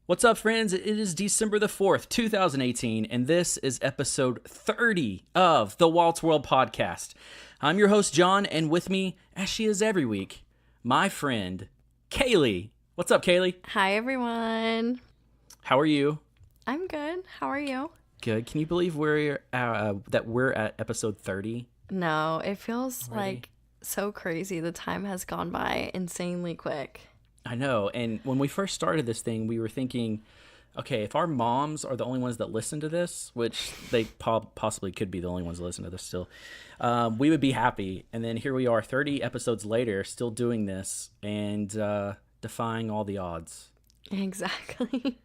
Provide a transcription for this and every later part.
What's up, friends? It is December the 4th, 2018, and this is episode 30 of the Walt's World Podcast. I'm your host, John, and with me, as she is every week, my friend, Kaylee. What's up, Kaylee? Hi, everyone. How are you? I'm good. How are you? Good. Can you believe we're at episode 30? No, it feels Already? like so crazy. The time has gone by insanely quick. I know, and when we first started this thing, we were thinking, okay, if our moms are the only ones that listen to this, which they possibly could be the only ones that listen to this still, we would be happy. And then here we are 30 episodes later, still doing this and defying all the odds. Exactly.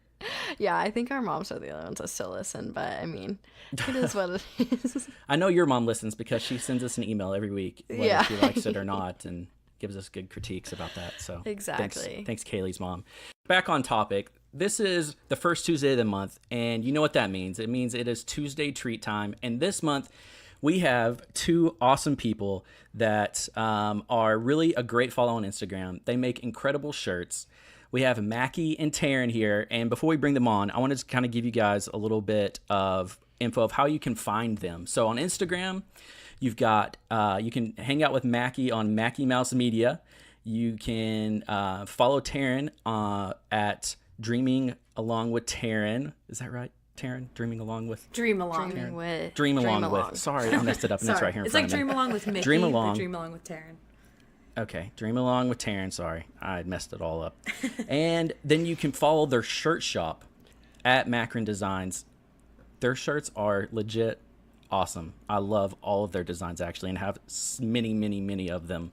Yeah, I think our moms are the only ones that still listen, but I mean, it is what it is. I know your mom listens because she sends us an email every week, whether she likes it or not, and gives us good critiques about that. So exactly. Thanks, Kaylee's mom. Back on topic. This is the first Tuesday of the month, and you know what that means. It means it is Tuesday treat time. And this month, we have two awesome people that are really a great follow on Instagram. They make incredible shirts. We have Mackee and Taryn here. And before we bring them on, I wanted to kind of give you guys a little bit of info of how you can find them. So on Instagram, you've got, you can hang out with Mackee on Mackee Mouse Media. You can follow Taryn at Dreaming Along with Taryn. Is that right, Taryn? Dreaming Along with? Dream Along. Dream Along with. Sorry, I messed it up, and it's right here in front of me. It's like Dream Along with Mickey, Dream Along. Dream Along with Taryn. Okay, Dream Along with Taryn. Sorry, I messed it all up. And then you can follow their shirt shop at Mackryn Designs. Their shirts are legit awesome. I love all of their designs, actually, and have many of them.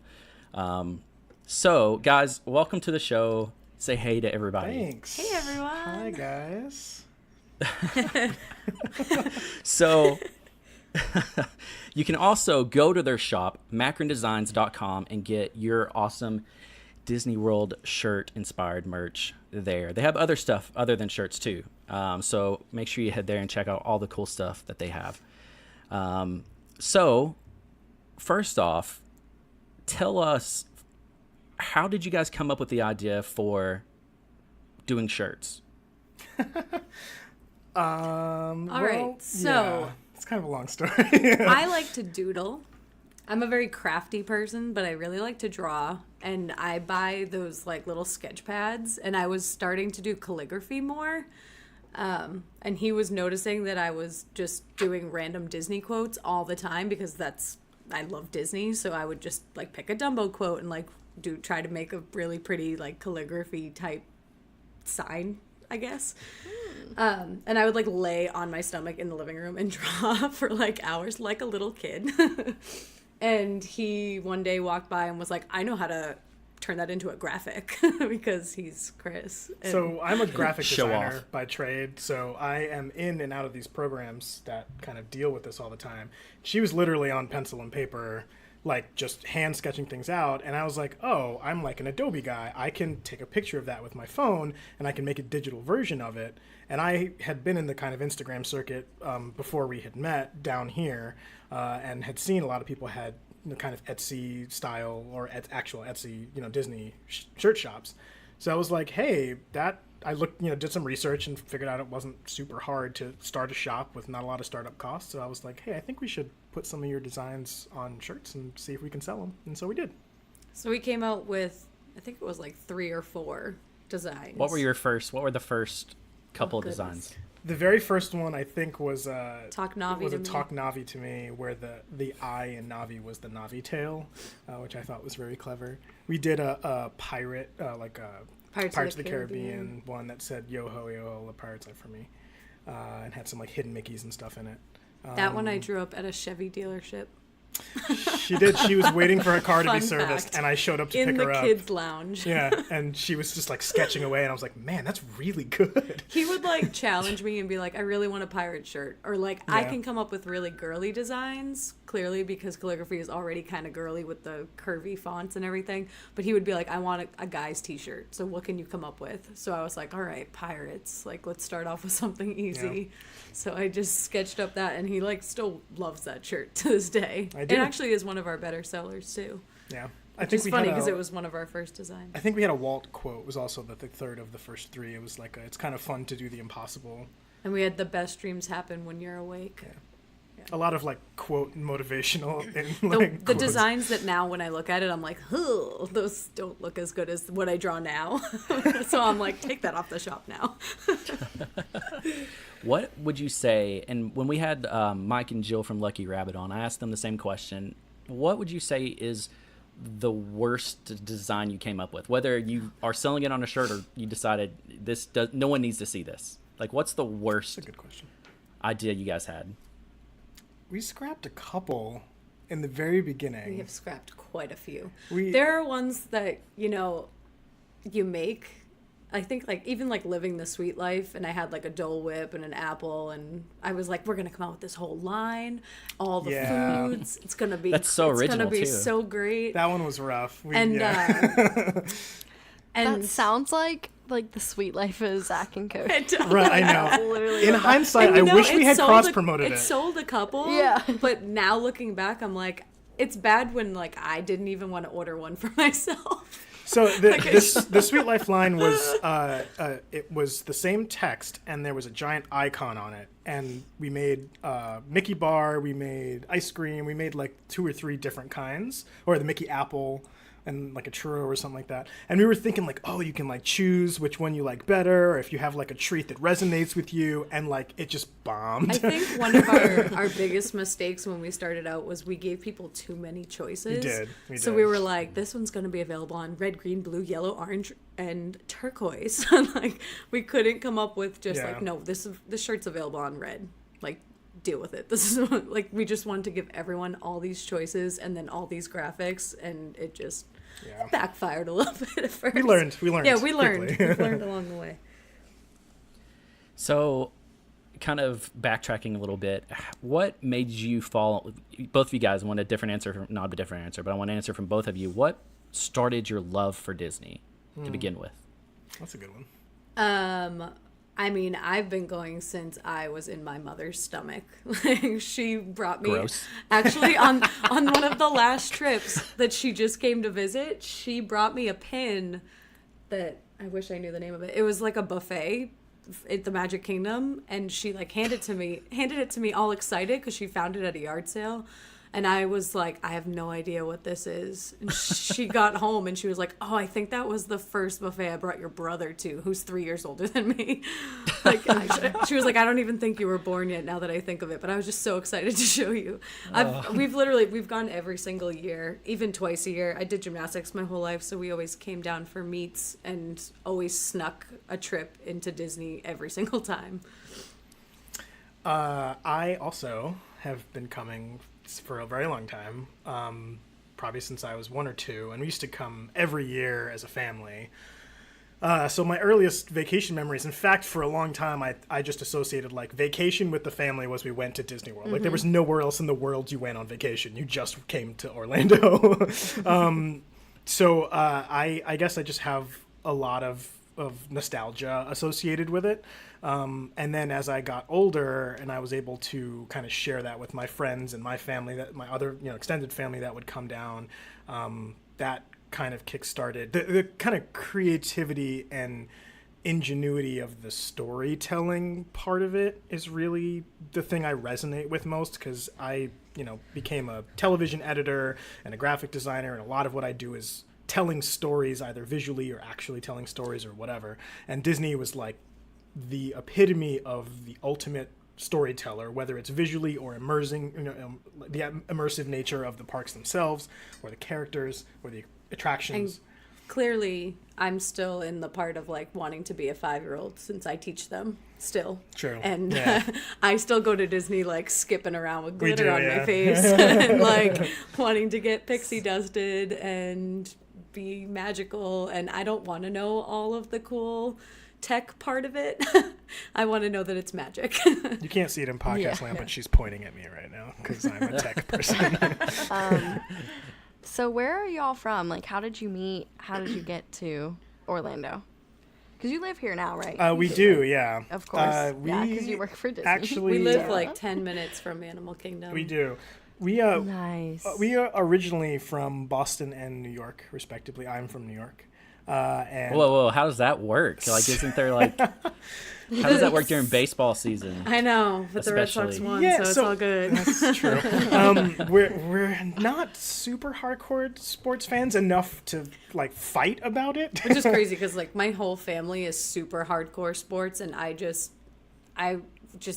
So, guys, welcome to the show. Say hey to everybody. Thanks. Hey, everyone. Hi, guys. So, you can also go to their shop, mackryndesigns.com, and get your awesome Disney World shirt-inspired merch there. They have other stuff other than shirts, too. So, make sure you head there and check out all the cool stuff that they have. So, first off, tell us, how did you guys come up with the idea for doing shirts? All right, so it's kind of a long story. I like to doodle. I'm a very crafty person, but I really like to draw, and I buy those like little sketch pads, and I was starting to do calligraphy more. And he was noticing that I was just doing random Disney quotes all the time because I love Disney, so I would just like pick a Dumbo quote and like try to make a really pretty like calligraphy type sign, I guess. And I would like lay on my stomach in the living room and draw for like hours like a little kid. And he one day walked by and was like, I know how to turn that into a graphic because he's Chris. And so I'm a graphic designer by trade, so I am in and out of these programs that kind of deal with this all the time. She was literally on pencil and paper, like just hand sketching things out, and I was like, oh, I'm like an Adobe guy. I can take a picture of that with my phone and I can make a digital version of it. And I had been in the kind of Instagram circuit before we had met down here, and had seen a lot of people had the kind of Etsy style or actual Etsy, Disney shirt shops. So I was like, hey, I looked, did some research and figured out it wasn't super hard to start a shop with not a lot of startup costs. So I was like, hey, I think we should put some of your designs on shirts and see if we can sell them. And so we did. So we came out with, I think it was like 3 or 4 designs. What were the first couple of designs? The very first one, I think, was Talk Navi to me, where the I in Navi was the Navi tail, which I thought was very clever. We did a pirate, Pirates of the Caribbean one that said "Yo ho, the pirates are for me," and had some like hidden Mickeys and stuff in it. That one I drew up at a Chevy dealership. She did. She was waiting for her car to be Fun serviced, fact. and I showed up to pick her up. In the kids' lounge. Yeah, and she was just like sketching away, and I was like, man, that's really good. He would like challenge me and be like, I really want a pirate shirt. Or like, I can come up with really girly designs, clearly because calligraphy is already kind of girly with the curvy fonts and everything. But he would be like, I want a guy's t-shirt. So what can you come up with? So I was like, all right, pirates. Like, let's start off with something easy. Yeah. So I just sketched up that, and he like still loves that shirt to this day. It actually is one of our better sellers too. Yeah. Which is funny because it was one of our first designs. I think we had a Walt quote. Was also the third of the first three. It was like it's kind of fun to do the impossible. And we had the best dreams happen when you're awake. Yeah. A lot of like quote motivational and the designs that now when I look at it I'm like, oh, those don't look as good as what I draw now. So I'm like, take that off the shop now. What would you say, and when we had Mike and Jill from Lucky Rabbit on, I asked them the same question. What would you say is the worst design you came up with, whether you are selling it on a shirt or you decided no one needs to see this? Like, what's the worst That's a good question. idea you guys had? We scrapped a couple in the very beginning. We have scrapped quite a few. There are ones that, you make. I think like even like Living the Sweet Life, and I had like a Dole Whip and an apple, and I was like, we're gonna come out with this whole line, all the foods. It's gonna be that's so original. It's gonna be too. So great. That one was rough. And that sounds like the Sweet Life is Zach and Cody. Right, I know. In hindsight, I wish we had cross-promoted it. It sold a couple, yeah. But now looking back, I'm like, it's bad when like I didn't even want to order one for myself. So the Sweet Life line was it was the same text, and there was a giant icon on it, and we made Mickey bar, we made ice cream, we made like 2 or 3 different kinds, or the Mickey apple, and like a churro or something like that. And we were thinking like, oh, you can like choose which one you like better, or if you have like a treat that resonates with you, and like it just bombed. I think one of our biggest mistakes when we started out was we gave people too many choices. We did. So we were like, this one's going to be available on red, green, blue, yellow, orange, and turquoise. Like we couldn't come up with just like, no, this shirt's available on red. Like, deal with it. This is like, we just wanted to give everyone all these choices and then all these graphics, and it just backfired a little bit at first. We learned. Yeah, we learned. We learned along the way. So, kind of backtracking a little bit, what made you fall? Both of you guys want a different answer, not a different answer, but I want to answer from both of you. What started your love for Disney to begin with? That's a good one. I mean, I've been going since I was in my mother's stomach. She brought me, Gross. Actually, on one of the last trips that she just came to visit, she brought me a pin that I wish I knew the name of it. It was like a buffet at the Magic Kingdom, and she like handed it to me all excited because she found it at a yard sale. And I was like, I have no idea what this is. And she got home and she was like, oh, I think that was the first buffet I brought your brother to, who's 3 years older than me. Like, she was like, I don't even think you were born yet now that I think of it. But I was just so excited to show you. We've gone every single year, even twice a year. I did gymnastics my whole life, so we always came down for meets and always snuck a trip into Disney every single time. I also have been coming for a very long time, probably since I was 1 or 2, and we used to come every year as a family. So my earliest vacation memories, in fact, for a long time, I just associated like vacation with the family was we went to Disney World. Mm-hmm. Like there was nowhere else in the world you went on vacation. You just came to Orlando. So I guess I just have a lot of nostalgia associated with it. And then as I got older and I was able to kind of share that with my friends and my family, that my other, extended family that would come down, that kind of kickstarted the kind of creativity and ingenuity of the storytelling part of it is really the thing I resonate with most, because I, became a television editor and a graphic designer, and a lot of what I do is telling stories, either visually or actually telling stories or whatever. And Disney was like the epitome of the ultimate storyteller, whether it's visually or immersing, the immersive nature of the parks themselves, or the characters, or the attractions. And clearly, I'm still in the part of like wanting to be a 5-year-old since I teach them still. True. And I still go to Disney like skipping around with glitter on my face and like wanting to get pixie dusted and be magical. And I don't want to know all of the cool tech part of it. I want to know that it's magic. You can't see it in podcast land, but she's pointing at me right now because I'm a tech person. So where are y'all from? Like, how did you meet? How did you get to Orlando? Because you live here now, right? We do, yeah. Of course. Because you work for Disney. Actually, we live like 10 minutes from Animal Kingdom. We do. Nice. We are originally from Boston and New York, respectively. I'm from New York. And Whoa, how does that work? Like, isn't there like, how does that work during baseball season? I know, but the Red Sox Especially. won, Yeah, so it's so- all good. That's true. We're not super hardcore sports fans enough to like fight about it. Which is crazy because like my whole family is super hardcore sports, and I just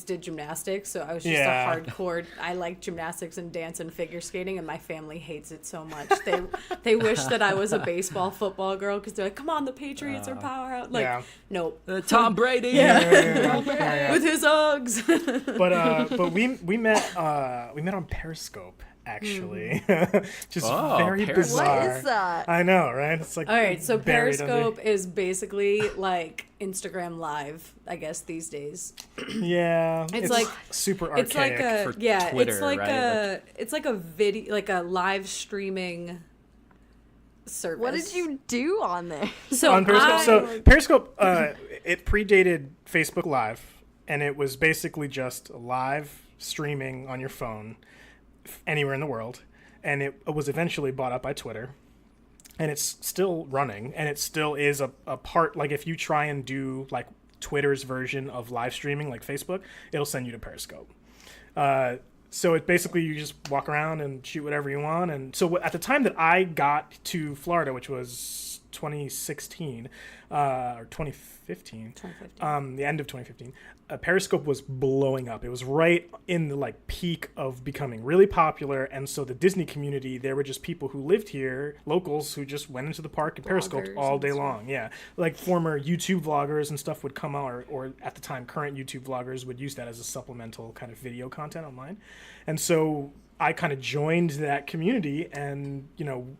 did gymnastics, so I was just Yeah. a hardcore. I like gymnastics and dance and figure skating, and my family hates it so much. They wish that I was a baseball, football girl because they're like, "Come on, the Patriots are power out." Like, Yeah. nope, Tom Brady. Yeah. with his Uggs. But we met on Periscope actually, just Oh, very Periscope. bizarre. What is that? I know, right? It's like All right, so buried Periscope is basically like Instagram Live, I guess these days. Yeah, It's like- super archaic. It's like a for yeah, Twitter, it's like right? it's like a video, like a live streaming service. What did you do on there? So on Periscope. I- So Periscope, it predated Facebook Live, and it was basically just live streaming on your phone anywhere in the world. And it was eventually bought up by Twitter, and it's still running, and it still is a part. Like if you try and do like Twitter's version of live streaming, like Facebook, it'll send you to Periscope. So it basically you just walk around and shoot whatever you want. And so at the time that I got to Florida, which was 2016 or 2015, 2015. the end of 2015, Periscope was blowing up. It was right in the like peak of becoming really popular. And so the Disney community, there were just people who lived here, locals who just went into the park and Periscoped Bloggers all and day stuff. long. Yeah, like former YouTube vloggers and stuff would come out, or at the time current YouTube vloggers would use that as a supplemental kind of video content online. And so I kind of joined that community and,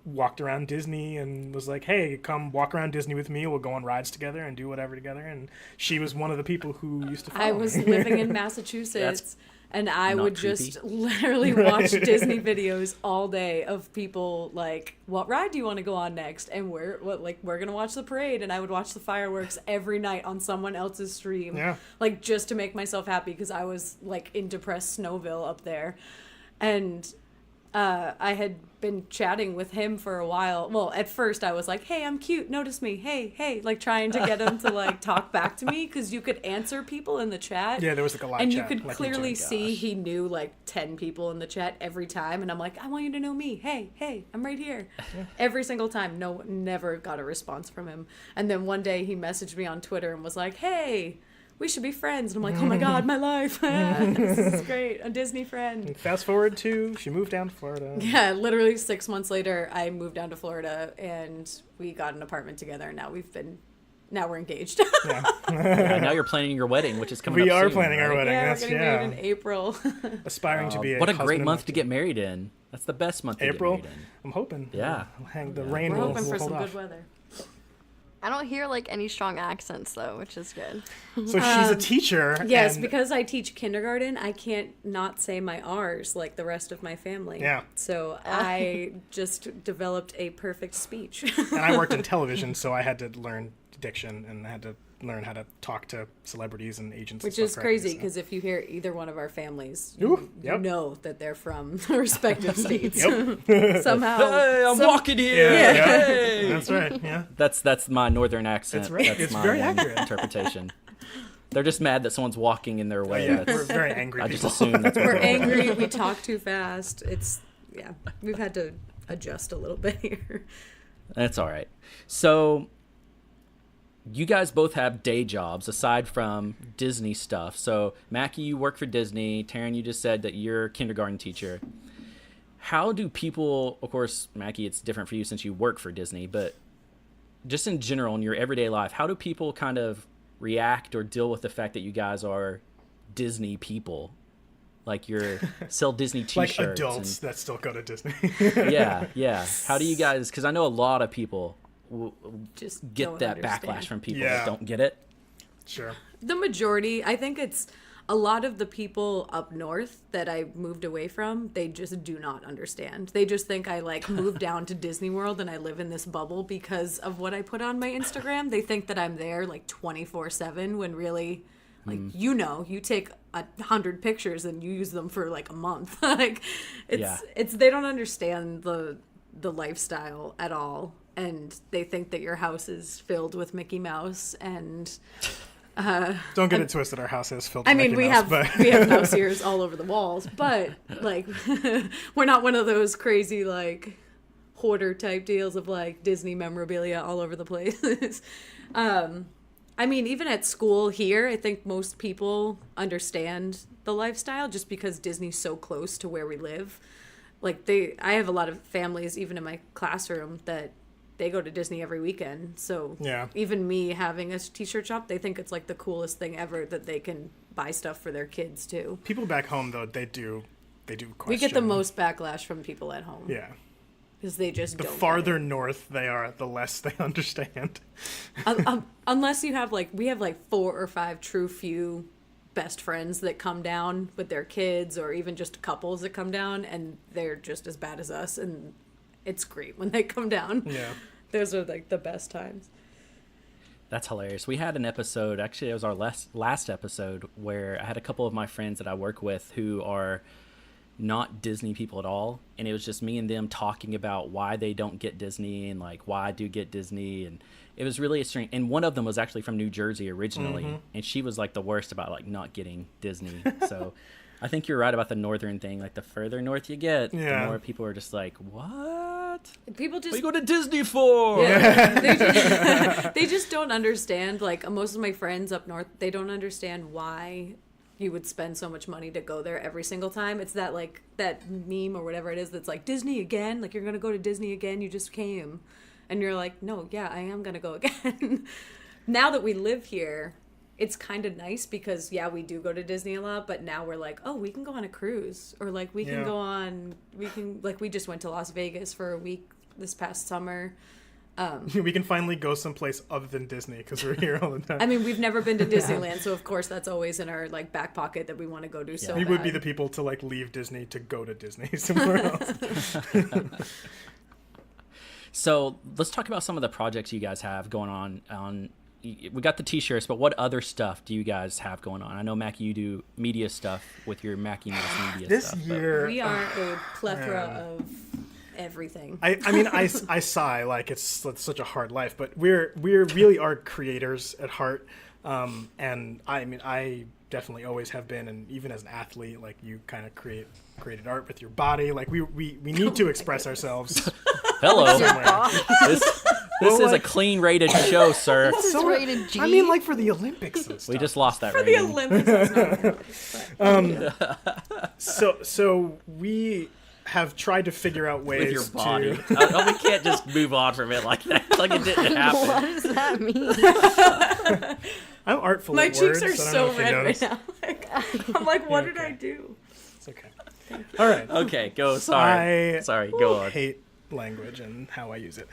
walked around Disney and was like, hey, come walk around Disney with me. We'll go on rides together and do whatever together. And she was one of the people who used to follow I was me. living in Massachusetts, and I not would creepy. just literally watch Disney videos all day of people like, "What ride do you want to go on next?" And we're gonna watch the parade, and I would watch the fireworks every night on someone else's stream, Yeah. like just to make myself happy because I was like in depressed Snowville up there, and I had been chatting with him for a while. Well, at first I was like, "Hey, I'm cute. Notice me. Hey," like trying to get him to like talk back to me because you could answer people in the chat. Yeah, there was like a live And chat. you could like clearly YouTube. see he knew like 10 people in the chat every time. And I'm like, I want you to know me. Hey, I'm right here. Every single time. No, never got a response from him. And then one day he messaged me on Twitter and was like, hey, we should be friends. And I'm like, oh my God, my life. This is great. A Disney friend. Fast forward to she moved down to Florida. Yeah, literally 6 months later, I moved down to Florida and we got an apartment together. And now we're engaged. Yeah. Yeah, now you're planning your wedding, which is coming We up are soon, planning our right? wedding. Yeah, we're That's getting married in April. aspiring to be a What a husband great and month wife to get married in. That's the best month to April. get married in. I'm hoping. Yeah. The rain We're will, hoping will for hold some off. good weather. I don't hear like any strong accents though, which is good. So she's a teacher. Yes, and- because I teach kindergarten, I can't not say my R's like the rest of my family. Yeah. So I just developed a perfect speech. and I worked in television, so I had to learn diction and I had to learn how to talk to celebrities and agents. Which and is stuff crazy correctly, because if you hear either one of our families, Ooh, you yep. know that they're from the respective states. Yep. Somehow. Hey, I'm some- walking here. Yeah, yeah. Hey! That's right. Yeah. That's my northern accent. That's right. That's It's my very one accurate. interpretation. They're just mad that someone's walking in their way. Yeah, That's- we're very angry I just people. assume that's what We're they're all about. angry. We talk too fast. We've had to adjust a little bit here. That's all right. So you guys both have day jobs aside from Disney stuff. So Mackee, you work for Disney. Taryn, you just said that you're a kindergarten teacher. How do people, of course, Mackee, it's different for you since you work for Disney, but just in general in your everyday life, how do people kind of react or deal with the fact that you guys are Disney people? Like you're sell Disney t-shirts. Like adults that still go to Disney. Yeah. How do you guys, because I know a lot of people Just get don't that understand. backlash from people Yeah. that don't get it. Sure. The majority, I think it's a lot of the people up north that I moved away from, they just do not understand. They just think I like moved down to Disney World and I live in this bubble because of what I put on my Instagram. They think that I'm there like 24/7 when really Like, you take 100 pictures and you use them for like a month. Like, it's they don't understand the lifestyle at all, and they think that your house is filled with Mickey Mouse and. Don't get it twisted. Our house is filled with Mickey we Mouse, we have mouse ears all over the walls, but like we're not one of those crazy like hoarder type deals of like Disney memorabilia all over the place. I mean, even at school here, I think most people understand the lifestyle just because Disney's so close to where we live. Like I have a lot of families, even in my classroom, that they go to Disney every weekend. So even me having a t-shirt shop, they think it's like the coolest thing ever that they can buy stuff for their kids too. People back home, though, they do question. We get the most backlash from people at home. Yeah. Because they just the don't farther north they are, the less they understand. Unless you have we have 4 or 5 true few best friends that come down with their kids, or even just couples that come down, and they're just as bad as us, and it's great when they come down. Yeah. Those are like the best times. That's hilarious. We had an episode, actually it was our last episode, where I had a couple of my friends that I work with who are not Disney people at all, and it was just me and them talking about why they don't get Disney and like why I do get Disney, and it was really strange. And one of them was actually from New Jersey originally, and she was like the worst about like not getting Disney. So I think you're right about the northern thing. Like the further north you get, the more people are just like, what? People just... What do you go to Disney for? Yeah, they just don't understand. Like most of my friends up north, they don't understand why you would spend so much money to go there every single time. It's that like that meme or whatever it is that's like, Disney again? Like you're going to go to Disney again? You just came. And you're like, no, yeah, I am going to go again. Now that we live here, it's kind of nice because, yeah, we do go to Disney a lot, but now we're like, oh, we can go on a cruise, or like we can go on, we just went to Las Vegas for a week this past summer. We can finally go someplace other than Disney because we're here all the time. I mean, we've never been to Disneyland, so of course that's always in our like back pocket that we want to go do. So we would be the people to like leave Disney to go to Disney somewhere else. So let's talk about some of the projects you guys have going on. We got the t-shirts, but what other stuff do you guys have going on? I know, Mackee, you do media stuff with your Mackee Mouse Media this stuff. year, we are a plethora of everything. I mean, I sigh like it's such a hard life, but we're really are creators at heart. And I mean, I definitely always have been, and even as an athlete, like you kind of created art with your body. Like we need to express ourselves. Hello. This is a clean rated show, sir. This is rated G. I mean, like for the Olympics and stuff. We just lost that for rating. the Olympics. That's not So we have tried to figure out ways with your body. to... We can't just move on from it like that. Like it didn't happen. What does that mean? I'm artful My at cheeks words. are I don't know so if you red noticed. right now. I'm like, what did okay. I do? It's okay. All right. Okay, go. Sorry. Sorry, go on. I hate language and how I use it.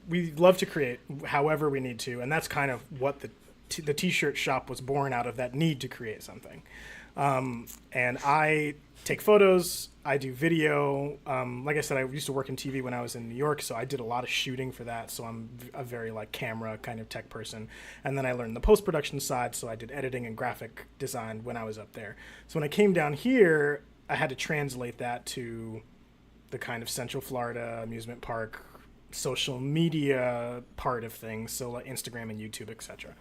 We love to create however we need to, and that's kind of what the t-shirt shop was born out of, that need to create something. And I take photos, I do video. Like I said, I used to work in TV when I was in New York, so I did a lot of shooting for that. So I'm a very like camera kind of tech person. And then I learned the post-production side, so I did editing and graphic design when I was up there. So when I came down here, I had to translate that to the kind of Central Florida amusement park, social media part of things, so like Instagram and YouTube, etc.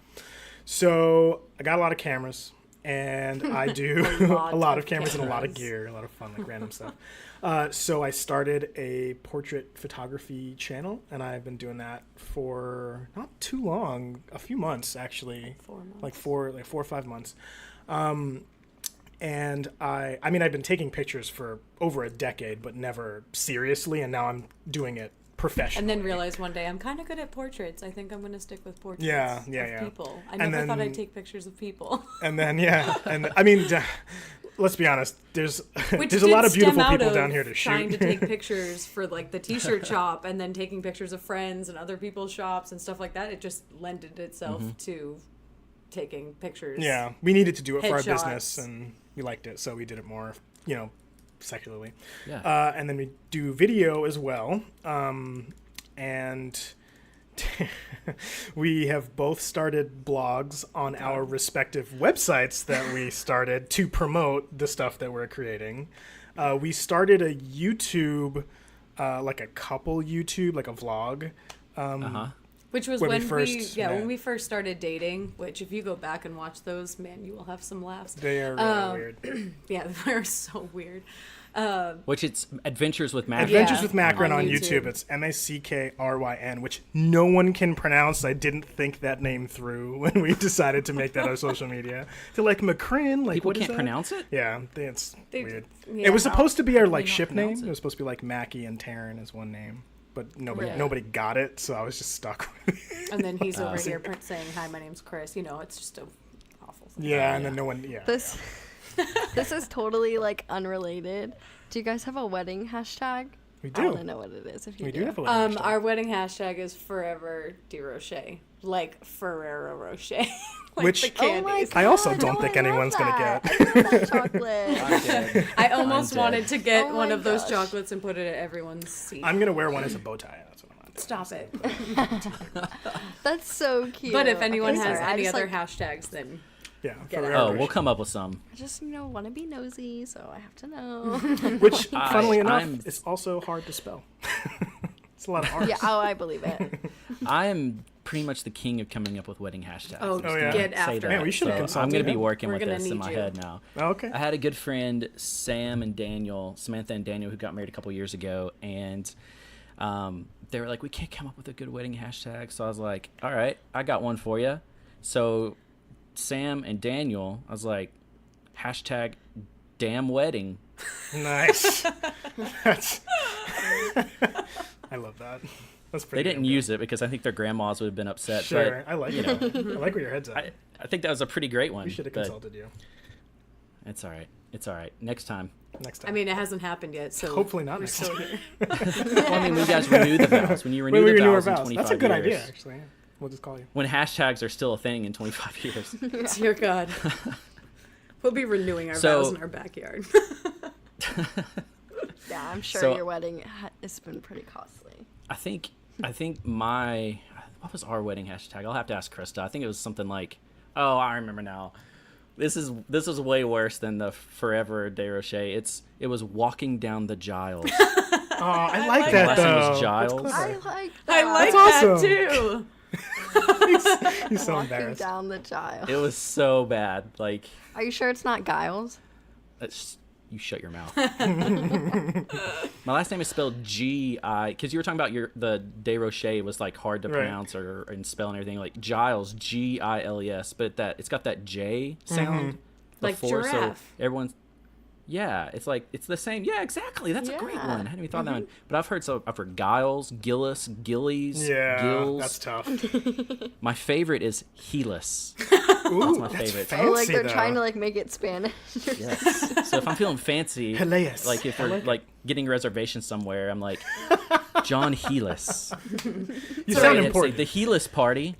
So I got a lot of cameras. And I do a lot of cameras and a lot of gear, a lot of fun, like random stuff. So I started a portrait photography channel, and I've been doing that for not too long, a few months actually, 4 months. like 4 or 5 months. And I mean, I've been taking pictures for over a decade, but never seriously, and now I'm doing it professionally. And then realized one day I'm kind of good at portraits. I think I'm going to stick with portraits. Yeah. People. I never thought I'd take pictures of people. And then and I mean, let's be honest. There's a lot of beautiful people down here to shoot. Trying to take pictures for like the t-shirt shop, and then taking pictures of friends and other people's shops and stuff like that. It just lended itself to taking pictures. Yeah, we needed to do it for our Headshots. business, and we liked it, so we did it more, secularly. Yeah. And then we do video as well. And We have both started blogs on our respective websites that we started to promote the stuff that we're creating. We started a YouTube, like a couple YouTube, like a vlog. Which was when when we first met. when we first started dating, which if you go back and watch those, man, you will have some laughs. They are really weird. Yeah, they're so weird. Which it's Adventures with Mackryn. Adventures with Mackryn on on YouTube. YouTube. It's Mackryn, which no one can pronounce. I didn't think that name through when we decided to make that our social media. They're like Mackryn, like People what is can't that? pronounce it? Yeah, it's weird. Yeah. It was supposed to be our like not ship name. pronounce it? It was supposed to be like Mackee and Taryn as one name, but Yeah. nobody got it, so I was just stuck with it. And then he's over here saying, "Hi, my name's Chris." You know, it's just a awful thing. Yeah, and then no one. Yeah, This this is totally like unrelated. Do you guys have a wedding hashtag? we I want to do. know what it is if you We do. do have a wedding hashtag. Our wedding hashtag is Forever de Rocher, like Ferrero Rocher, like Which- the Oh my candies. god! I also no, don't think I love anyone's gonna that. get. I love that chocolate. I'm dead. I almost I'm dead. wanted to get Oh one my of those gosh. chocolates and put it at everyone's seat. I'm gonna wear one as a bow tie. That's what I'm gonna do. Stop it. That's so cute. But if anyone Okay, has sorry, I any just, other like, hashtags, then Yeah. Get Ferrero out. Oh, Rocher. we'll come up with some. I just want to be nosy, so I have to know. Which, funnily enough, I'm- is also hard to spell. It's a lot of R's. Yeah. Oh, I believe it. I am pretty much the king of coming up with wedding hashtags. Oh, I'm just yeah. gonna get say after that. it. Man, we should have So consulted I'm going to be him. working We're with gonna this in need my you. head now. Oh, okay. I had a good friend, Sam and Daniel, Samantha and Daniel, who got married a couple years ago, and they were like, we can't come up with a good wedding hashtag. So I was like, all right, I got one for you. So Sam and Daniel, I was like, hashtag damn wedding. Nice. That's... I love that. That's They pretty didn't damn use it because I think their grandmas would have been good. upset. Sure. But I like it. I like where your head's at. I think that was a pretty great one. We should have but consulted you It's all right. It's all right. Next time. next time. I mean, it hasn't happened yet, so hopefully not we're next still time. here. Well, I mean, we guys renew the vows. When you renew When we the renew our vows in vows. 25 That's a good years. idea, actually. We'll just call you. When hashtags are still a thing in 25 years. Dear God. We'll be renewing our So- vows in our backyard. Yeah, I'm sure So- your wedding has been pretty costly. I think my what was our wedding hashtag? I'll have to ask Krista. I think it was something like, oh, I remember now. This is way worse than the Forever de Rocher. It was walking down the Giles. Oh, I like like that, Last name though. was Giles. That's I clever. like that. I like That's that awesome. too. He's so Walking embarrassed. down the Giles. It was so bad. Like, Are you sure it's not Giles? you shut your mouth. My last name is spelled G-I, because you were talking about the de Rocher was like hard to Right. pronounce and spell and everything. Like Giles, Giles, but it's got that J sound Like before, giraffe. so everyone's. Yeah, it's like it's the same. Yeah, exactly. That's a great Yeah. one. I hadn't even thought of that one. But I've heard Giles, Gillis, Gillies, Yeah, Gills. that's tough. My favorite is Helis. Ooh, my that's favorite. fancy, Oh, like they're though. trying to like make it Spanish. Yes. So if I'm feeling fancy, Hileas. like if I we're like it. like getting reservations somewhere, I'm like John Helis. You So sound it's important. like the Helis party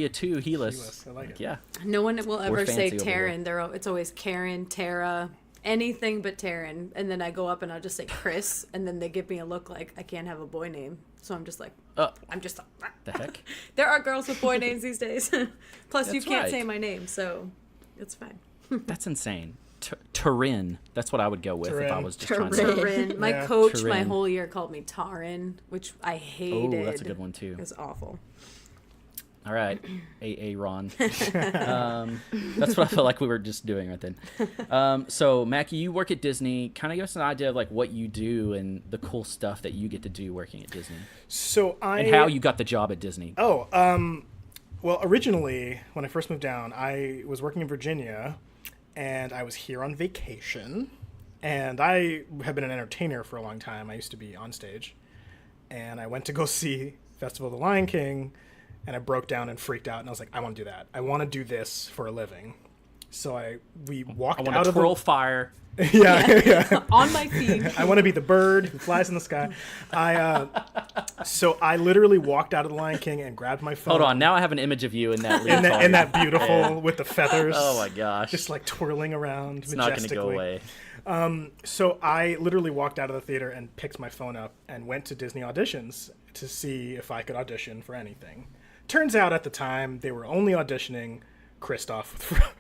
of two, Helis. Helis, I like it. Yeah. No one will ever say fancy over here. Taryn. It's always Karen, Tara, anything but Taryn. And then I go up and I'll just say Chris, and then they give me a look like I can't have a boy name. So I'm just like, I'm just. The heck? There are girls with boy names these days. Plus, you That's can't right. say my name, so it's fine. That's insane. Taryn. That's what I would go with if I Taryn. was just trying to. Taryn. My Yeah. coach, my Taryn. whole year, called me Taryn, which I hated. Oh, that's a good one too. It was awful. All right, AA Ron. That's what I felt like we were just doing right then. So Mackie, you work at Disney. Kind of give us an idea of like what you do and the cool stuff that you get to do working at Disney, So and how you got the job at Disney. Oh, well, originally, when I first moved down, I was working in Virginia, and I was here on vacation. And I have been an entertainer for a long time. I used to be on stage. And I went to go see Festival of the Lion King, and I broke down and freaked out. And I was like, I want to do that. I want to do this for a living. So we walked I want out to of twirl fire. yeah. On my feet. I want to be the bird who flies in the sky. So I literally walked out of the Lion King and grabbed my phone. Hold on, now I have an image of you in that leotard. in that beautiful with the feathers. Oh my gosh. Just like twirling around It's not going to go majestically. away. So I literally walked out of the theater and picked my phone up and went to Disney auditions to see if I could audition for anything. Turns out at the time they were only auditioning Kristoff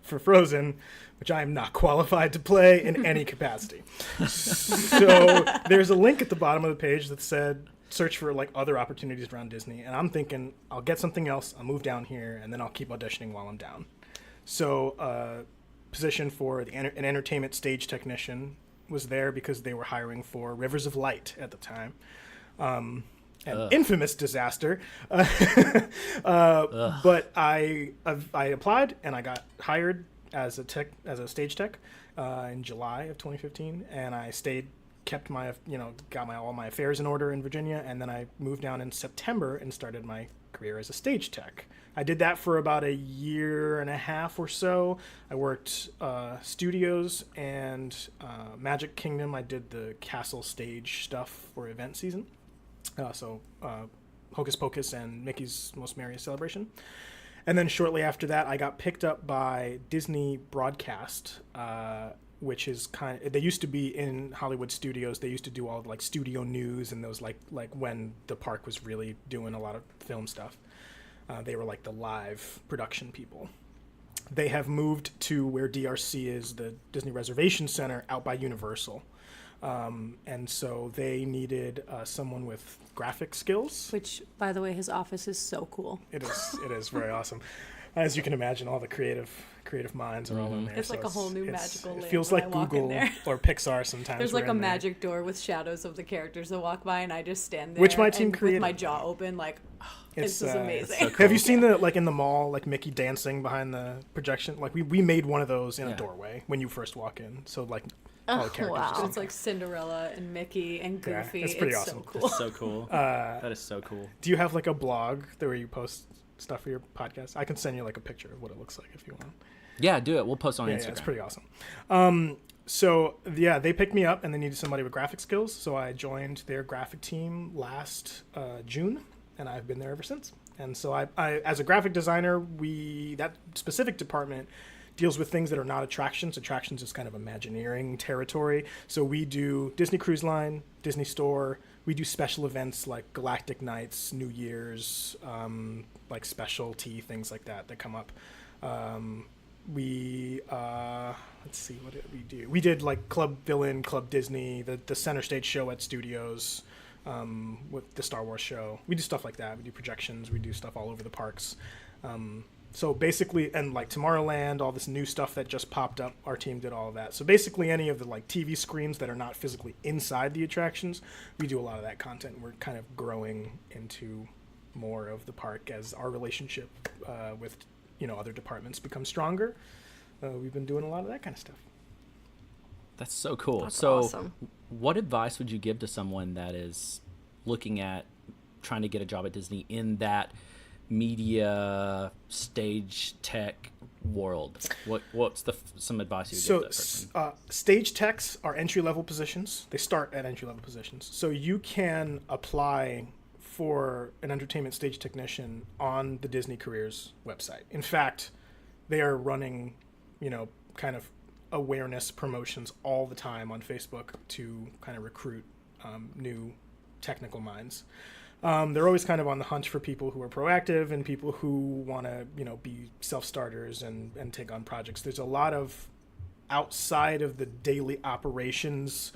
for Frozen, which I am not qualified to play in any capacity. So there's a link at the bottom of the page that said search for like other opportunities around Disney, and I'm thinking I'll get something else, I'll move down here, and then I'll keep auditioning while I'm down. So position for an entertainment stage technician was there because they were hiring for Rivers of Light at the time. An infamous disaster. But I applied and I got hired as a stage tech in July of 2015, and I kept my got all my affairs in order in Virginia, and then I moved down in September and started my career as a stage tech. I did that for about a year and a half or so. I worked studios and Magic Kingdom. I did the castle stage stuff for event season. Hocus Pocus and Mickey's Most Merriest Celebration. And then shortly after that, I got picked up by Disney Broadcast, which is they used to be in Hollywood Studios. They used to do all of, like, studio news and those like when the park was really doing a lot of film stuff. They were like the live production people. They have moved to where DRC is, the Disney Reservation Center out by Universal. And so they needed someone with graphic skills. Which, by the way, his office is so cool. It is very awesome. As you can imagine, all the creative minds are all in there. It's like a whole new magical land. It feels when like I walk Google in there. or Pixar sometimes. There's like a there. magic door with shadows of the characters that walk by, and I just stand there. Which my team created. with my jaw open, like, oh, this is amazing. so cool. Have you seen the in the mall, like Mickey dancing behind the projection? Like we made one of those in a doorway when you first walk in. So like all the characters. Wow. So it's like Cinderella and Mickey and Goofy. it's pretty it's awesome. so cool. That's so cool. That is so cool. Do you have like a blog where you post stuff for your podcast? I can send you like a picture of what it looks like if you want. Yeah, do it. We'll post on Instagram. Yeah, it's pretty awesome. So yeah, they picked me up and they needed somebody with graphic skills. So I joined their graphic team last June, and I've been there ever since. And so I as a graphic designer, that specific department deals with things that are not attractions. Attractions is kind of Imagineering territory. So we do Disney Cruise Line, Disney Store. We do special events like Galactic Nights, New Year's, like specialty things like that come up. Let's see, what did we do? We did like Club Villain, Club Disney, the center stage show at studios, with the Star Wars show. We do stuff like that. We do projections. We do stuff all over the parks. So basically, and like Tomorrowland, all this new stuff that just popped up, our team did all of that. So basically any of the like TV screens that are not physically inside the attractions, we do a lot of that content. We're kind of growing into more of the park as our relationship with other departments becomes stronger. We've been doing a lot of that kind of stuff. That's so cool. That's so awesome. What advice would you give to someone that is looking at trying to get a job at Disney in that media stage tech world? What's some advice you would give that person? Stage techs are entry-level positions. They start at entry-level positions. So you can apply for an entertainment stage technician on the Disney Careers website. In fact, they are running, kind of awareness promotions all the time on Facebook to kind of recruit new technical minds. They're always kind of on the hunt for people who are proactive and people who want to, be self-starters and take on projects. There's a lot of outside of the daily operations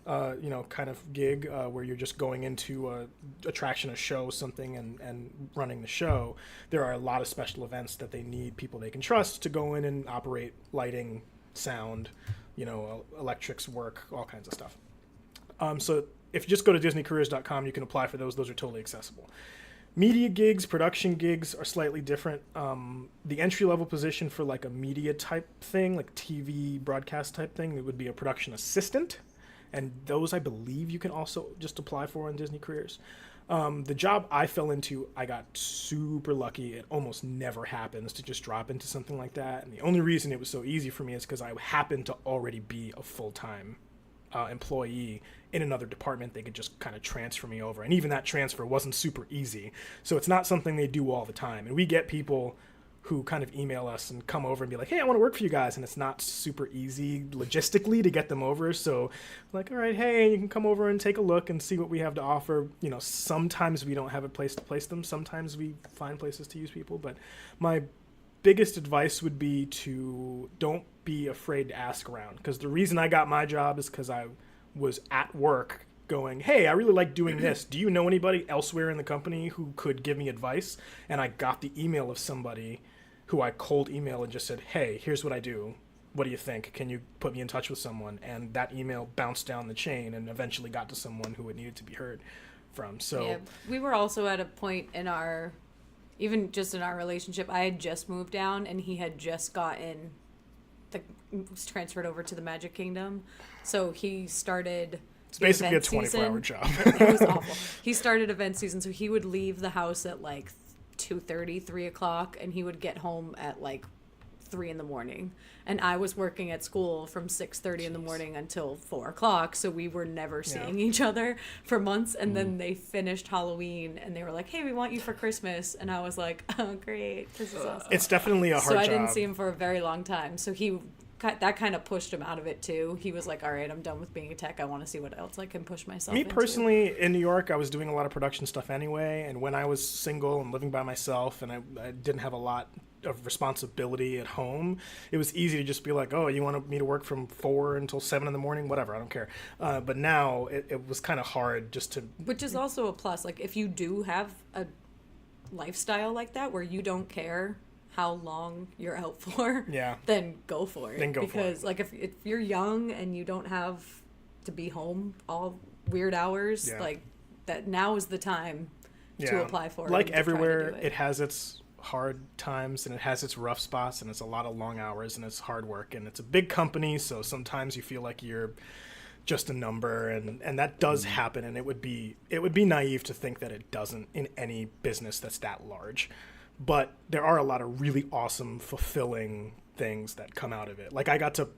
kind of gig where you're just going into a attraction, a show, something, and running the show. There are a lot of special events that they need people they can trust to go in and operate lighting, sound, electrics work, all kinds of stuff. So if you just go to DisneyCareers.com, you can apply for those. Those are totally accessible. Media gigs, production gigs are slightly different. The entry-level position for like a media type thing, like TV broadcast type thing, it would be a production assistant. And those, I believe, you can also just apply for on Disney Careers. The job I fell into, I got super lucky. It almost never happens to just drop into something like that. And the only reason it was so easy for me is because I happened to already be a full-time employee in another department. They could just kind of transfer me over. And even that transfer wasn't super easy. So it's not something they do all the time. And we get people who kind of email us and come over and be like, hey, I want to work for you guys. And it's not super easy logistically to get them over. So like, all right, hey, you can come over and take a look and see what we have to offer. You know, sometimes we don't have a place to place them. Sometimes we find places to use people. But my biggest advice would be to don't be afraid to ask around. Because the reason I got my job is because I was at work going, hey, I really like doing this. Do you know anybody elsewhere in the company who could give me advice? And I got the email of somebody who I cold emailed and just said, hey, here's what I do. What do you think? Can you put me in touch with someone? And that email bounced down the chain and eventually got to someone who it needed to be heard from. So yeah, we were also at a point in our, even just in our relationship, I had just moved down and he had just gotten was transferred over to the Magic Kingdom. So he started... It's basically a 24-hour job. It was awful. He started event season, so he would leave the house at like 2:30, 3 o'clock, and he would get home at like 3 in the morning. And I was working at school from 6:30 in the morning until 4 o'clock, so we were never seeing each other for months. And then they finished Halloween, and they were like, hey, we want you for Christmas. And I was like, oh, great. This is awesome. It's definitely a hard job. So I didn't see him for a very long time. So that kind of pushed him out of it too. He was like, all right, I'm done with being a tech. I want to see what else I can push myself into. Personally, in New York, I was doing a lot of production stuff anyway. And when I was single and living by myself and I didn't have a lot of responsibility at home, it was easy to just be like, oh, you want me to work from 4 until 7 in the morning? Whatever, I don't care. But now it was kind of hard just to... Which is also a plus. Like, if you do have a lifestyle like that where you don't care how long you're out for, then go for it. Because like if you're young and you don't have to be home all weird hours, like that, now is the time to apply for it. Like everywhere, it has its hard times and it has its rough spots, and it's a lot of long hours and it's hard work, and it's a big company, so sometimes you feel like you're just a number, and that does happen, and it would be naive to think that it doesn't in any business that's that large. But there are a lot of really awesome, fulfilling things that come out of it. Like, I got to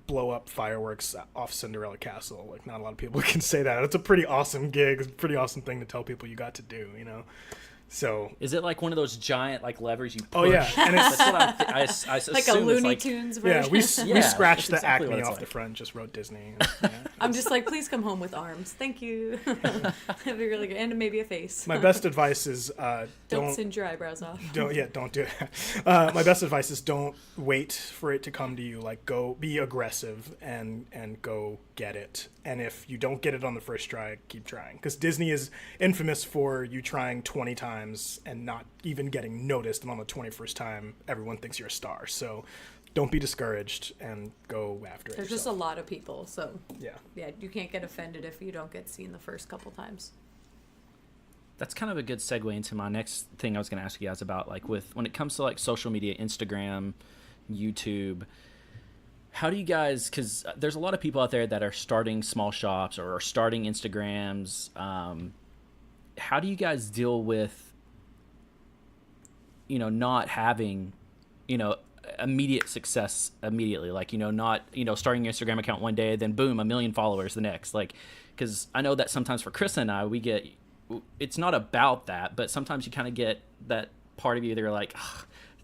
blow up fireworks off Cinderella Castle. Like, not a lot of people can say that. It's a pretty awesome gig. It's a pretty awesome thing to tell people you got to do, you know? So is it like one of those giant like levers you push? Oh yeah, and it's that's what I assume like a Looney like, Tunes version. Yeah, we scratched the exactly Acme off like. the front, just wrote Disney. I'm just like, please come home with arms, thank you. That'd be really good, and maybe a face. My best advice is don't singe your eyebrows off. Don't do that. My best advice is don't wait for it to come to you. Like, go be aggressive and go get it. And if you don't get it on the first try, keep trying. Because Disney is infamous for you trying 20 times and not even getting noticed. And on the 21st time, everyone thinks you're a star. So don't be discouraged and go after it. There's just a lot of people. So yeah, you can't get offended if you don't get seen the first couple times. That's kind of a good segue into my next thing I was going to ask you guys about. Like, when it comes to like social media, Instagram, YouTube, how do you guys, because there's a lot of people out there that are starting small shops or are starting Instagrams. How do you guys deal with, not having, immediate success immediately? Like, not, starting your Instagram account one day, then boom, 1 million followers the next. Like, because I know that sometimes for Chris and I, it's not about that, but sometimes you kind of get that part of you that are like,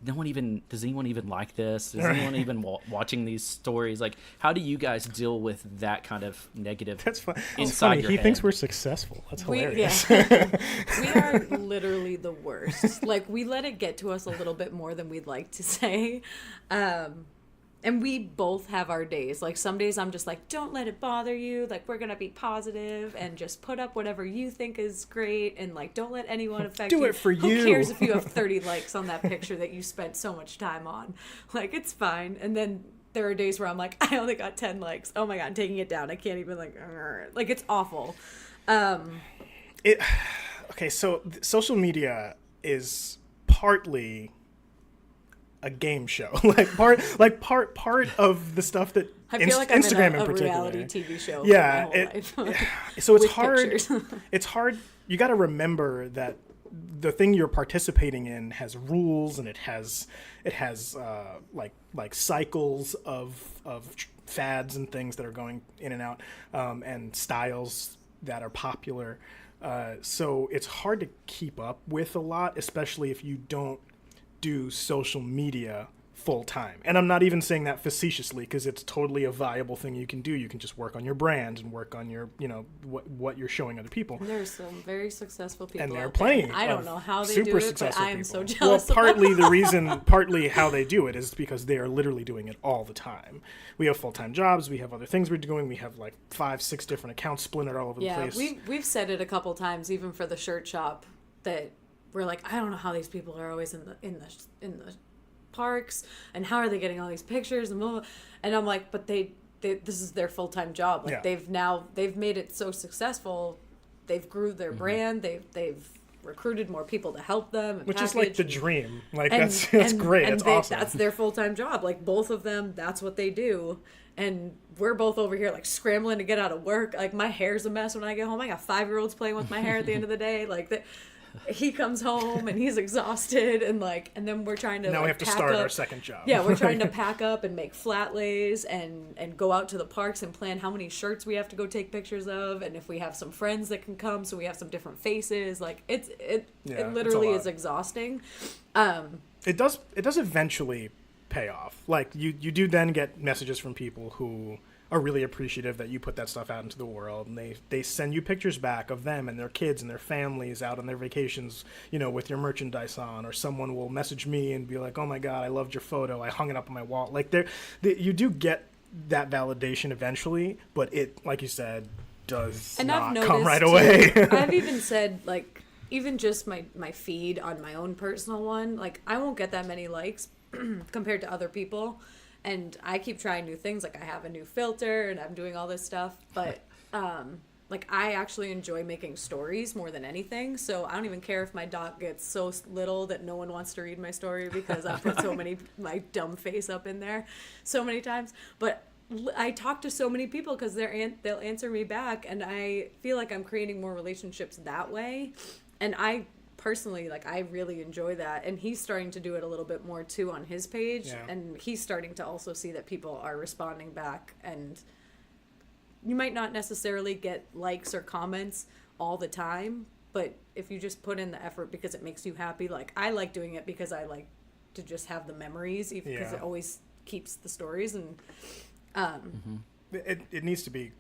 does anyone even like this? Is anyone even watching these stories? Like, how do you guys deal with that kind of negative? That's fun. Inside your he head? thinks we're successful. That's hilarious. We are literally the worst. Like, we let it get to us a little bit more than we'd like to say. And we both have our days. Like, some days I'm just like, don't let it bother you. Like, we're going to be positive and just put up whatever you think is great. And, like, don't let anyone affect you. Do it for you. Who cares if you have 30 likes on that picture that you spent so much time on? Like, it's fine. And then there are days where I'm like, I only got 10 likes. Oh, my God, I'm taking it down. I can't even, like, it's awful. Okay, so social media is partly a game show. Part of the stuff that I feel like I'm Instagram in a particular. reality TV show. Yeah, for my whole life. So it's With hard. pictures. It's hard. You got to remember that the thing you're participating in has rules, and it has like cycles of fads and things that are going in and out, and styles that are popular. So it's hard to keep up with a lot, especially if you don't do social media full time. And I'm not even saying that facetiously, because it's totally a viable thing you can do. You can just work on your brand and work on your, what you're showing other people. And there's some very successful people. And there are out there. plenty. I don't know how they super do it, but successful I am people. so jealous. Well, partly how they do it is because they are literally doing it all the time. We have full-time jobs. We have other things we're doing. We have like 5-6 different accounts splintered all over the place. Yeah, we've said it a couple times, even for the shirt shop, that we're like, I don't know how these people are always in the parks, and how are they getting all these pictures, and blah, blah. And I'm like, but they this is their full-time job. Like, yeah. they've made it so successful. They've grew their brand. They've recruited more people to help them, and which is like the dream. Like, that's great. That's awesome. That's their full-time job. Like, both of them, that's what they do. And we're both over here like scrambling to get out of work. Like, my hair's a mess when I get home. I got 5-year-olds playing with my hair at the end of the day. Like, he comes home and he's exhausted, and then we're trying to now we have to start our second job. Yeah, we're trying to pack up and make flat lays and go out to the parks and plan how many shirts we have to go take pictures of, and if we have some friends that can come, so we have some different faces. Like, it literally is exhausting. It does eventually pay off. Like, you do then get messages from people who are really appreciative that you put that stuff out into the world, and they send you pictures back of them and their kids and their families out on their vacations, with your merchandise on. Or someone will message me and be like, oh my god, I loved your photo, I hung it up on my wall. Like, you do get that validation eventually, but it, like you said, does not come right away. I've even said, like, even just my feed on my own personal one, like, I won't get that many likes compared to other people. And I keep trying new things. Like, I have a new filter and I'm doing all this stuff. But, like, I actually enjoy making stories more than anything. So I don't even care if my dot gets so little that no one wants to read my story, because I put my dumb face up in there so many times. But I talk to so many people because they'll answer me back. And I feel like I'm creating more relationships that way. And I personally, like, I really enjoy that, and he's starting to do it a little bit more too on his page. Yeah. And he's starting to also see that people are responding back, and you might not necessarily get likes or comments all the time, but if you just put in the effort because it makes you happy, like, I like doing it because I like to just have the memories, even because it always keeps the stories. And it needs to be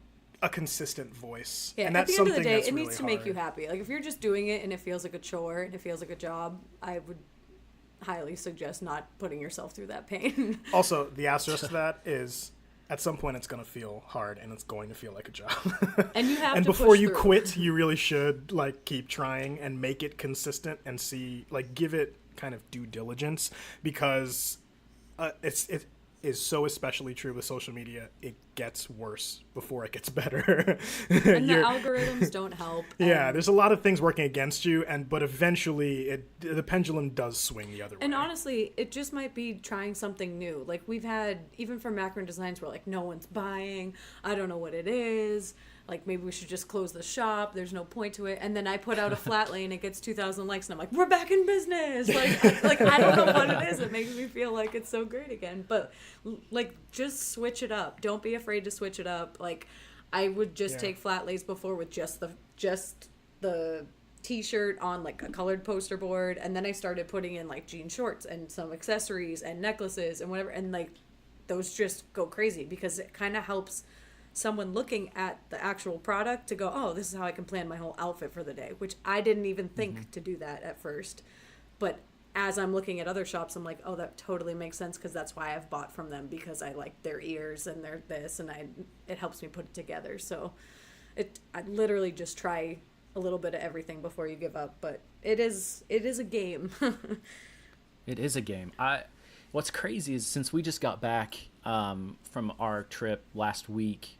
a consistent voice. Yeah, and at that's the end of the something day, that's it really needs to make hard. you happy. Like, if you're just doing it and it feels like a chore and it feels like a job, I would highly suggest not putting yourself through that pain. Also, the asterisk to that is, at some point it's going to feel hard, and it's going to feel like a job. And you have and to before push you through. quit, you really should, like, keep trying and make it consistent and see, like, give it kind of due diligence, because it is so especially true with social media. It gets worse before it gets better. And the algorithms don't help. Yeah, there's a lot of things working against you, but eventually the pendulum does swing the other way. And honestly, it just might be trying something new. Like, we've had, even from Mackryn Designs, where, like, no one's buying, I don't know what it is. Like, maybe we should just close the shop. There's no point to it. And then I put out a flat lay and it gets 2,000 likes, and I'm like, we're back in business. Like I don't know what it is. It makes me feel like it's so great again. But, like, just switch it up. Don't be afraid to switch it up. Like, I would just take flat lays before with just the t-shirt on, like, a colored poster board, and then I started putting in, like, jean shorts and some accessories and necklaces and whatever, and, like, those just go crazy because it kind of helps someone looking at the actual product to go, oh, this is how I can plan my whole outfit for the day, which I didn't even think to do that at first. But as I'm looking at other shops, I'm like, oh, that totally makes sense, because that's why I've bought from them, because I like their ears and their this, and it helps me put it together. So I literally just try a little bit of everything before you give up, but it is a game. It is a game. What's crazy is, since we just got back from our trip last week,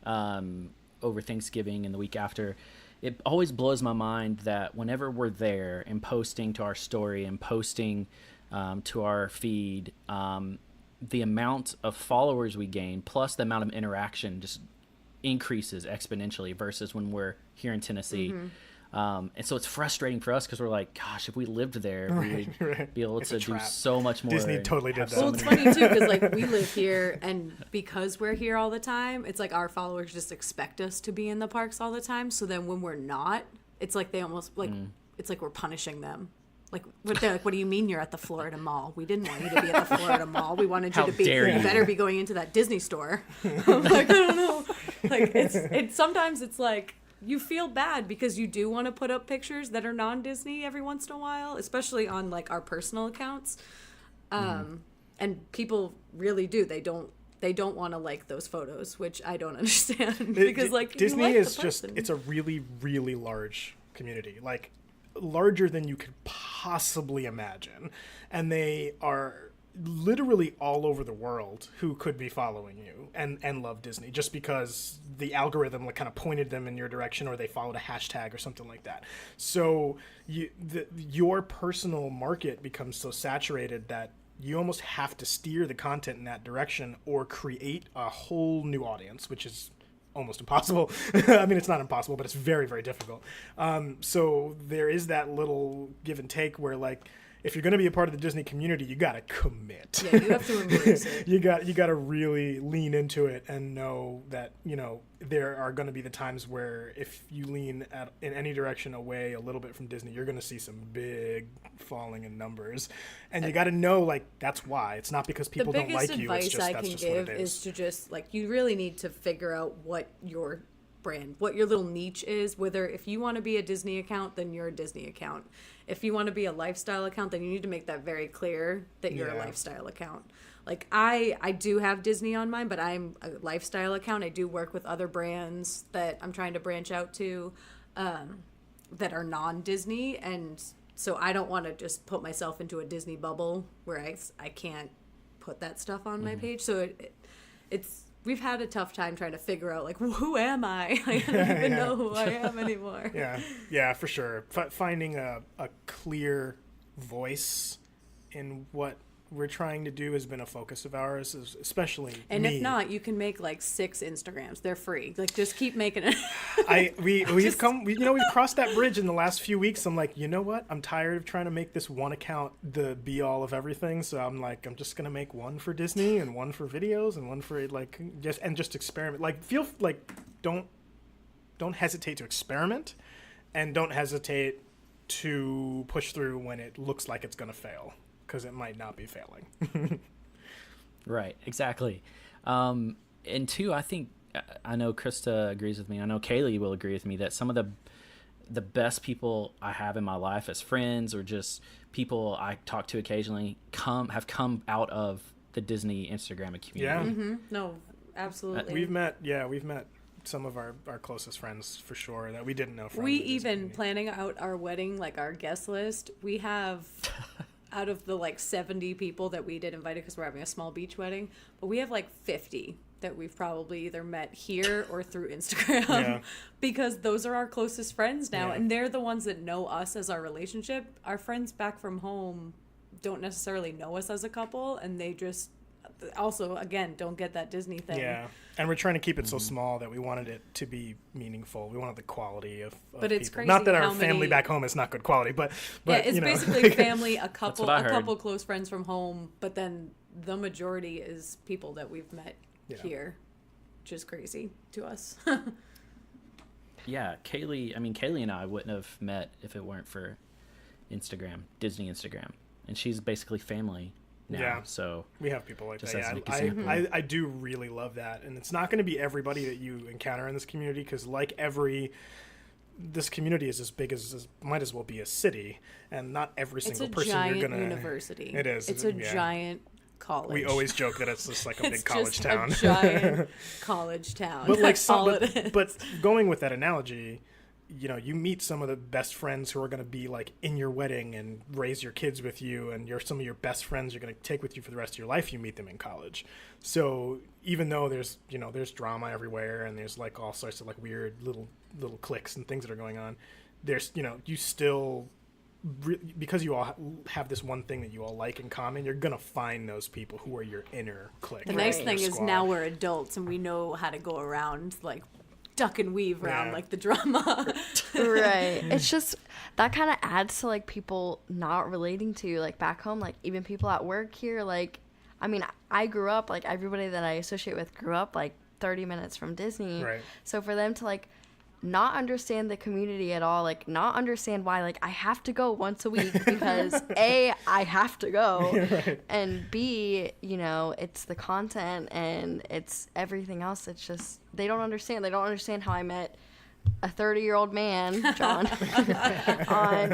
over Thanksgiving and the week after, it always blows my mind that whenever we're there and posting to our story and posting to our feed, the amount of followers we gain plus the amount of interaction just increases exponentially versus when we're here in Tennessee. And so it's frustrating for us because we're like, gosh, if we lived there, we would be able to do so much more. Disney totally did that. Well, it's funny too because like we live here, and because we're here all the time, it's like our followers just expect us to be in the parks all the time. So then when we're not, it's like they almost like it's like we're punishing them. Like, they're like, what do you mean you're at the Florida Mall? We didn't want you to be at the Florida Mall. We wanted you to be. You better be going into that Disney store. I'm like, I don't know. Like, it's sometimes it's like you feel bad because you do want to put up pictures that are non-Disney every once in a while, especially on like our personal accounts. And people really do. They don't want to like those photos, which I don't understand because like Disney is just it's a really, really large community. Like, larger than you could possibly imagine, and they are literally all over the world who could be following you and love Disney just because the algorithm like kind of pointed them in your direction, or they followed a hashtag or something like that. So your personal market becomes so saturated that you almost have to steer the content in that direction or create a whole new audience, which is almost impossible. I mean, it's not impossible, but it's very, very difficult. So there is that little give and take where, like, if you're going to be a part of the Disney community, you got to commit. Yeah, you have to embrace it. you got to really lean into it and know that, you know, there are going to be the times where if you lean in any direction away a little bit from Disney, you're going to see some big falling in numbers. And you got to know, like, that's why. It's not because people don't like you. It's just, that's just what it is. The biggest advice I can give is to just, like, you really need to figure out what your brand, what your little niche is. Whether if you want to be a Disney account, then you're a Disney account. If you want to be a lifestyle account, then you need to make that very clear that you're a lifestyle account. Like, I do have Disney on mine, but I'm a lifestyle account. I do work with other brands that I'm trying to branch out to that are non-Disney, and so I don't want to just put myself into a Disney bubble where I can't put that stuff on my page. So it's we've had a tough time trying to figure out, like, who am I? I don't even know who I am anymore. Yeah, for sure. Finding a clear voice in what we're trying to do has been a focus of ours, especially and me. If not, you can make like 6 Instagrams. They're free. Like, just keep making it. We've crossed that bridge in the last few weeks. I'm like, you know what? I'm tired of trying to make this one account the be all of everything. So I'm like, I'm just gonna make one for Disney and one for videos and one for like just experiment. Like, don't hesitate to experiment, and don't hesitate to push through when it looks like it's gonna fail, because it might not be failing. Right, exactly. And two, I think, I know Krista agrees with me. I know Kaylee will agree with me that some of the best people I have in my life as friends, or just people I talk to occasionally, have come out of the Disney Instagram community. Yeah. Mm-hmm. No, absolutely. We've met some of our closest friends for sure that we didn't know from. We even planning out our wedding, like our guest list, we have out of the like 70 people that we did invited, because we're having a small beach wedding, but we have like 50 that we've probably either met here or through Instagram, because those are our closest friends now, and they're the ones that know us as our relationship. Our friends back from home don't necessarily know us as a couple, and they just also, again, don't get that Disney thing. Yeah, and we're trying to keep it so small that we wanted it to be meaningful. We wanted the quality of but it's people. crazy. Not that our family back home is not good quality, but yeah, it's you know. basically family, a couple heard. close friends from home, but then the majority is people that we've met here, which is crazy to us. Yeah, Kaylee and I wouldn't have met if it weren't for Instagram, Disney Instagram, and she's basically family now. Yeah, so we have people like just that. as an Yeah, example. I do really love that, and it's not going to be everybody that you encounter in this community, because this community is as big as might as well be a city, and not every single person you're gonna. It's a giant university. It is. It's a giant college. We always joke that it's just like a big college town. A giant college town. But like but going with that analogy, you know, you meet some of the best friends who are going to be like in your wedding and raise your kids with you, and some of your best friends you're going to take with you for the rest of your life. You meet them in college. So even though there's drama everywhere, and there's like all sorts of like weird little cliques and things that are going on, there's, you still because you all have this one thing that you all like in common, you're gonna find those people who are your inner clique. The nice thing is now we're adults and we know how to go around, like duck and weave around like the drama. Right. It's just that kind of adds to like people not relating to you, like back home, like even people at work here. Like, I mean, I grew up, like everybody that I associate with grew up like 30 minutes from Disney. Right. So for them to like not understand the community at all, like not understand why like I have to go once a week because A, I have to go, right. and B, you know, it's the content and it's everything else. It's just they don't understand how I met a 30-year-old man, John, on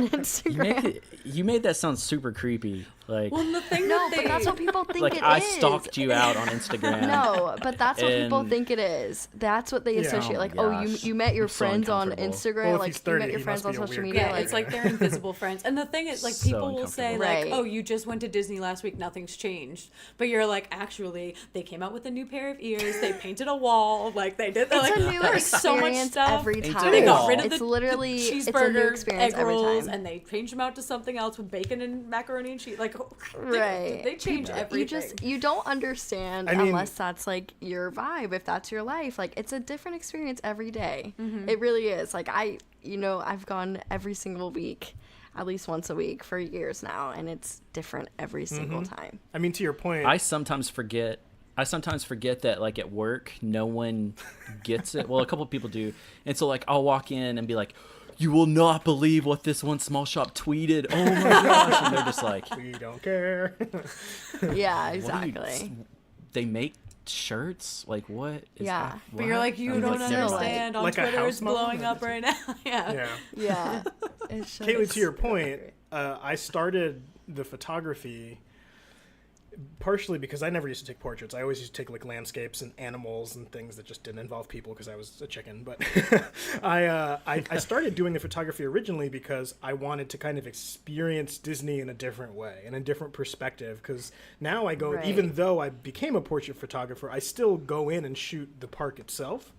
Instagram. You made that sound super creepy. Like, Well, the thing No, that but that's what people think like it I is. stalked you out on Instagram. No, but that's what people And- think it is. That's what they associate. Oh like, my oh, gosh. you met your I'm so friends on uncomfortable. Instagram. Well, if like, he's you 30, met your he friends must on be a social weird media. guy. Yeah, it's like they're invisible friends. And the thing is, like, So people will say, like, Right. oh, you just went to Disney last week, nothing's changed. But you're like, actually, they came out with a new pair of ears, they painted a wall, like, they did, It's like, a new there's so much experience stuff. every Painted time. They got wall. rid of It's the literally cheeseburger, it's a new experience egg every rolls, time. and they changed them out to something else with bacon and macaroni and cheese. Like, Right. they change everything. You don't understand I mean- unless that's like your vibe, if that's your life. Like it's a different experience every day. It really is. Like I've gone every single week, at least once a week for years now, and it's different every single time. I mean, to your point, I sometimes forget that like at work no one gets it. Well, a couple of people do, and so like I'll walk in and be like, "You will not believe what this one small shop tweeted." Oh my gosh! And they're just like, we don't care. Yeah, "What are exactly. you, they make shirts? Like what? Is Yeah. that, But you're like, you I'm don't like, never mind. understand. On Like a Twitter, house it's mom? blowing up right now. Yeah. Yeah. Yeah. It's just, Kaylee, to your point, I started the photography partially because I never used to take portraits. I always used to take like landscapes and animals and things that just didn't involve people because I was a chicken. But I started doing the photography originally because I wanted to kind of experience Disney in a different way, in a different perspective. Because now I go, Right. even though I became a portrait photographer, I still go in and shoot the park itself.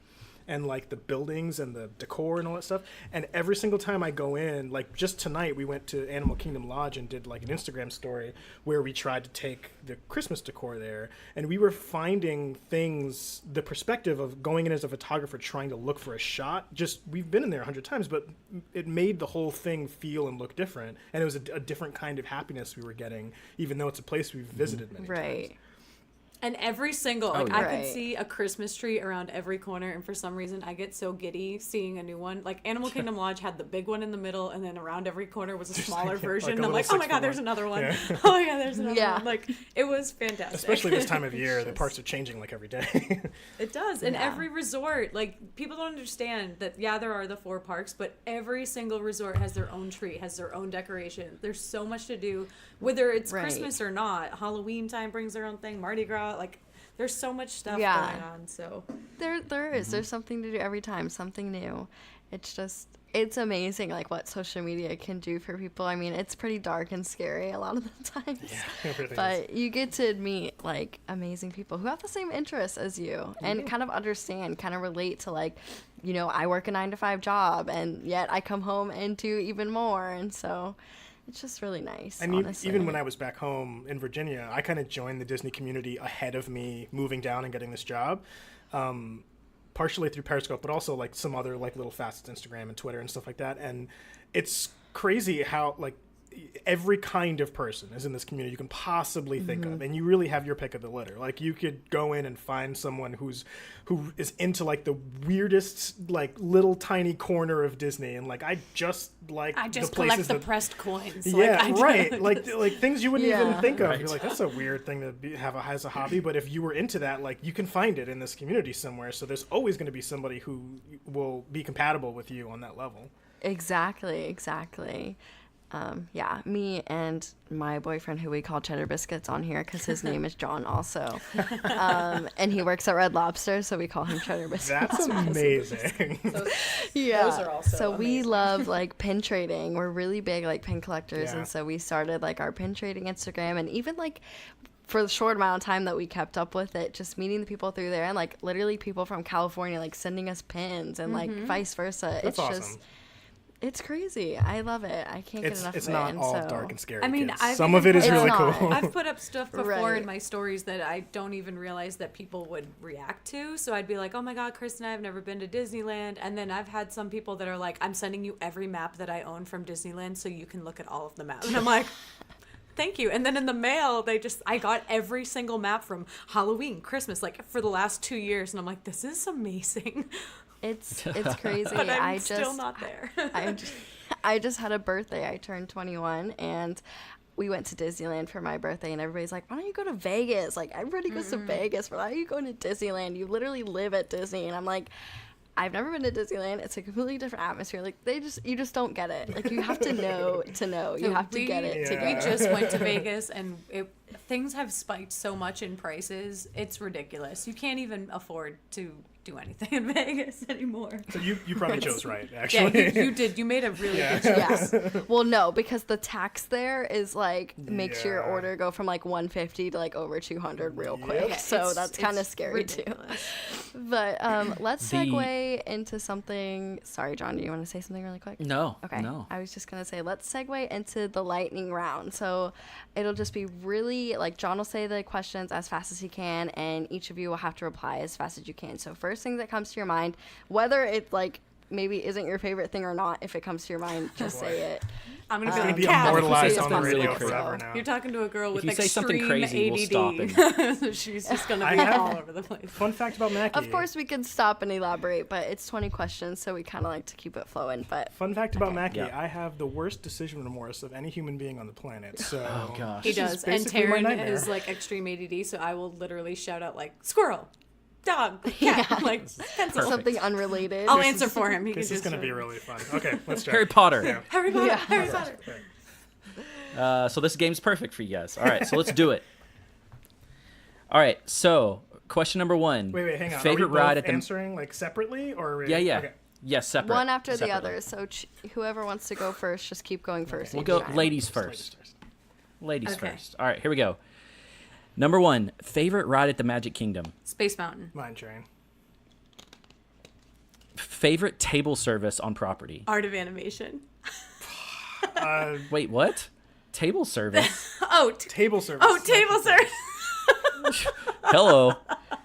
And like the buildings and the decor and all that stuff. And every single time I go in, like just tonight we went to Animal Kingdom Lodge and did like an Instagram story where we tried to take the Christmas decor there. And we were finding things, the perspective of going in as a photographer trying to look for a shot. Just, we've been in there 100 times, but it made the whole thing feel and look different. And it was a different kind of happiness we were getting, even though it's a place we've visited many right. times. And every single, like, yeah. I Right. could see a Christmas tree around every corner, and for some reason, I get so giddy seeing a new one. Like, Animal Kingdom Lodge had the big one in the middle, and then around every corner was a smaller like version. a And I'm little like, oh my 6-foot god, there's one. another one. Yeah. Oh my god, there's another Yeah. one. Like, it was fantastic. Especially this time of year, the parks are changing like every day. It does. And Yeah. every resort, like, people don't understand that, yeah, there are the 4 parks, but every single resort has their own tree, has their own decoration. There's so much to do, whether it's Right. Christmas or not. Halloween time brings their own thing, Mardi Gras, like, there's so much stuff Yeah. going on, so. There is. There's something to do every time, something new. It's amazing, like, what social media can do for people. I mean, it's pretty dark and scary a lot of the times. Everything is. But you get to meet, like, amazing people who have the same interests as you and kind of understand, kind of relate to, like, you know, I work a 9-to-5 job, and yet I come home and do even more. And so it's just really nice, I mean, honestly. even when I was back home in Virginia, I kind of joined the Disney community ahead of me moving down and getting this job, partially through Periscope, but also like some other like little facets, Instagram and Twitter and stuff like that. And it's crazy how like every kind of person is in this community you can possibly think of, and you really have your pick of the litter. Like you could go in and find someone who is into like the weirdest like little tiny corner of Disney, and like I just collect places the that, pressed coins. yeah, Like, right. like things you wouldn't even Yeah. think of. Right. You're like, that's a weird thing to have as a hobby. But if you were into that, like you can find it in this community somewhere. So there's always going to be somebody who will be compatible with you on that level. Exactly. Yeah, me and my boyfriend, who we call Cheddar Biscuits on here because his name is John also. And he works at Red Lobster, so we call him Cheddar Biscuits. That's amazing. Yeah. Those are also so we amazing. love like pin trading. We're really big like pin collectors, Yeah. and so we started like our pin trading Instagram, and even like for the short amount of time that we kept up with it, just meeting the people through there, and like literally people from California like sending us pins and like vice versa. That's it's awesome. just It's crazy. I love it. I can't get enough It's of it. not and all so... dark and scary. I mean, kids. Some of it is It's really not. cool. I've put up stuff before Right. in my stories that I don't even realize that people would react to. So I'd be like, oh my God, Chris and I have never been to Disneyland. And then I've had some people that are like, I'm sending you every map that I own from Disneyland so you can look at all of the maps. And I'm like, thank you. And then in the mail, I got every single map from Halloween, Christmas, like for the last 2 years. And I'm like, this is amazing. It's crazy. But I'm I still not there. I just had a birthday. I turned 21 and we went to Disneyland for my birthday and everybody's like, why don't you go to Vegas? Like, everybody goes to Vegas. Why are you going to Disneyland? You literally live at Disney. And I'm like, I've never been to Disneyland. It's a completely different atmosphere. Like, you just don't get it. Like, you have to know to know. You have to get it to We get it. just went to Vegas and things have spiked so much in prices. It's ridiculous. You can't even afford to do anything in Vegas anymore. So you probably chose right, Yeah, actually. you did. You made a really good choice. Yeah. Well, no, because the tax there is like makes your Yeah. order go from like 150 to like over 200 real quick. Yeah, So it's- that's kind of it's scary too. ridiculous. But let's segue into something. Sorry, John, do you want to say something really quick? No. Okay. No. I was just going to say, let's segue into the lightning round. So it'll just be really, like, John will say the questions as fast as he can, and each of you will have to reply as fast as you can. So first thing that comes to your mind, whether it, like, maybe isn't your favorite thing or not, if it comes to your mind, just say it. I'm going It's to gonna be be like, Cal. immortalized If you say on the something radio really forever crazy. now. You're talking to a girl with you say something extreme crazy, we'll ADD. stop So she's just going to I be have- all over the place. Fun fact about Mackee. Of course, we can stop and elaborate, but it's 20 questions, so we kind of like to keep it flowing. But Fun fact about Mackee, Yeah. I have the worst decision remorse of any human being on the planet. So Oh, gosh. He this is does. And basically my Taryn nightmare. is like extreme ADD, so I will literally shout out like squirrel, dog, cat, like pencil. something unrelated. I'll answer for him. He This can is just going to be really fun. Okay, let's try. Harry Potter. Yeah. Harry Potter. Yeah. Harry Potter. So this game's perfect for you guys. All right, so let's do it. All right, so question number 1. Wait, hang on. Favorite Are we both ride at the answering like separately or? Are we... Yeah, yeah. Okay. Yes, separate. One after the separately. other. So whoever wants to go first, just keep going first. We'll each go time. ladies first. Ladies Okay. first. All right, here we go. Number 1, favorite ride at the Magic Kingdom. Space Mountain. Mine train. Favorite table service on property. Art of Animation. Wait, what? Table service? Oh, Table service. oh, table service. Hello.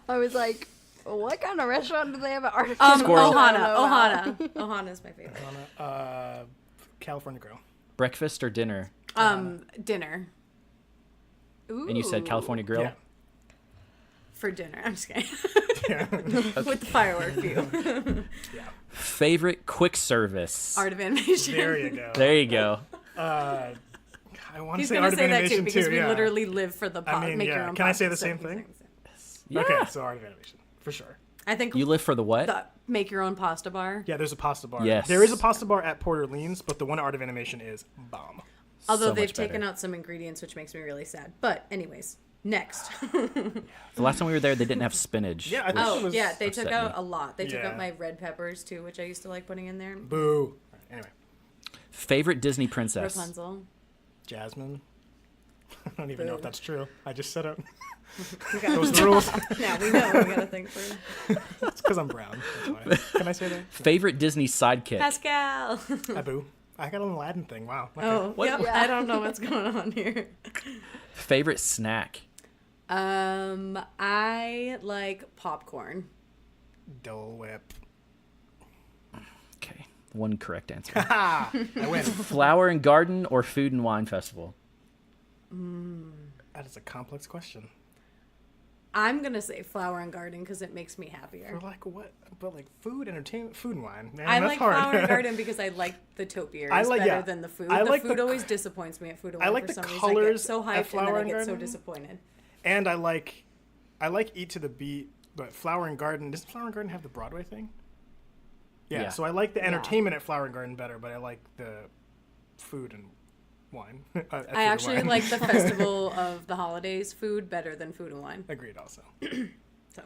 I was like, what kind of restaurant do they have at Art of Squirrel. Ohana. Ohana's my favorite. California Grill. Breakfast or dinner? Dinner. Ooh. And you said California Grill? Yeah. For dinner. I'm just kidding. Yeah. With the firework view. Favorite quick service? Art of Animation. There you go. There you go. I want to He's say going Art to of say that Animation too because we yeah. literally live for the pop. I mean, make yeah. your own Can I pop, say the so same we thing? say- Yeah. Okay, so Art of Animation for sure. I think You live for the what? the make your own pasta bar. Yeah, there's a pasta bar. Yes. There is a pasta bar at Port Orleans, but the one at Art of Animation is bomb. Although So they've much better. taken out some ingredients, which makes me really sad. But anyways, next. The last time we were there, they didn't have spinach. Yeah, I think Oh it was... yeah, they took upset out me. a lot. They took Yeah. out my red peppers too, which I used to like putting in there. Boo. Anyway, Favorite Disney princess? Rapunzel. Jasmine. I don't even know if Boo. that's true. I just said it. We got- Those are the rules. Now we know. We gotta think for It's because I'm brown. That's why. Can I say that? Favorite Disney sidekick? Pascal. Boo. I got an Aladdin thing. Wow. Okay. Oh, What? yep. Yeah. I don't know what's going on here. Favorite snack? I like popcorn. Dole Whip. Okay, one correct answer. I win. Flower and Garden or Food and Wine Festival? That is a complex question. I'm gonna say flower and garden because it makes me For happier. like what? But like food, entertainment, food and wine. Man, I that's like hard. flower and garden because I like the topiaries I like- better yeah. than the food. I The like food the always c- disappoints me at food and I wine like for the some reason. I colors get so at hyped and Flower then I and get so Garden. disappointed. And I like Eat to the Beat, but Flower and Garden. Doesn't Flower and Garden have the Broadway thing? Yeah. Yeah. So I like the entertainment at Flower and Garden better, but I like the food and wine. Food I and actually wine. like the festival of the holidays food better than food and wine. Agreed. Also. So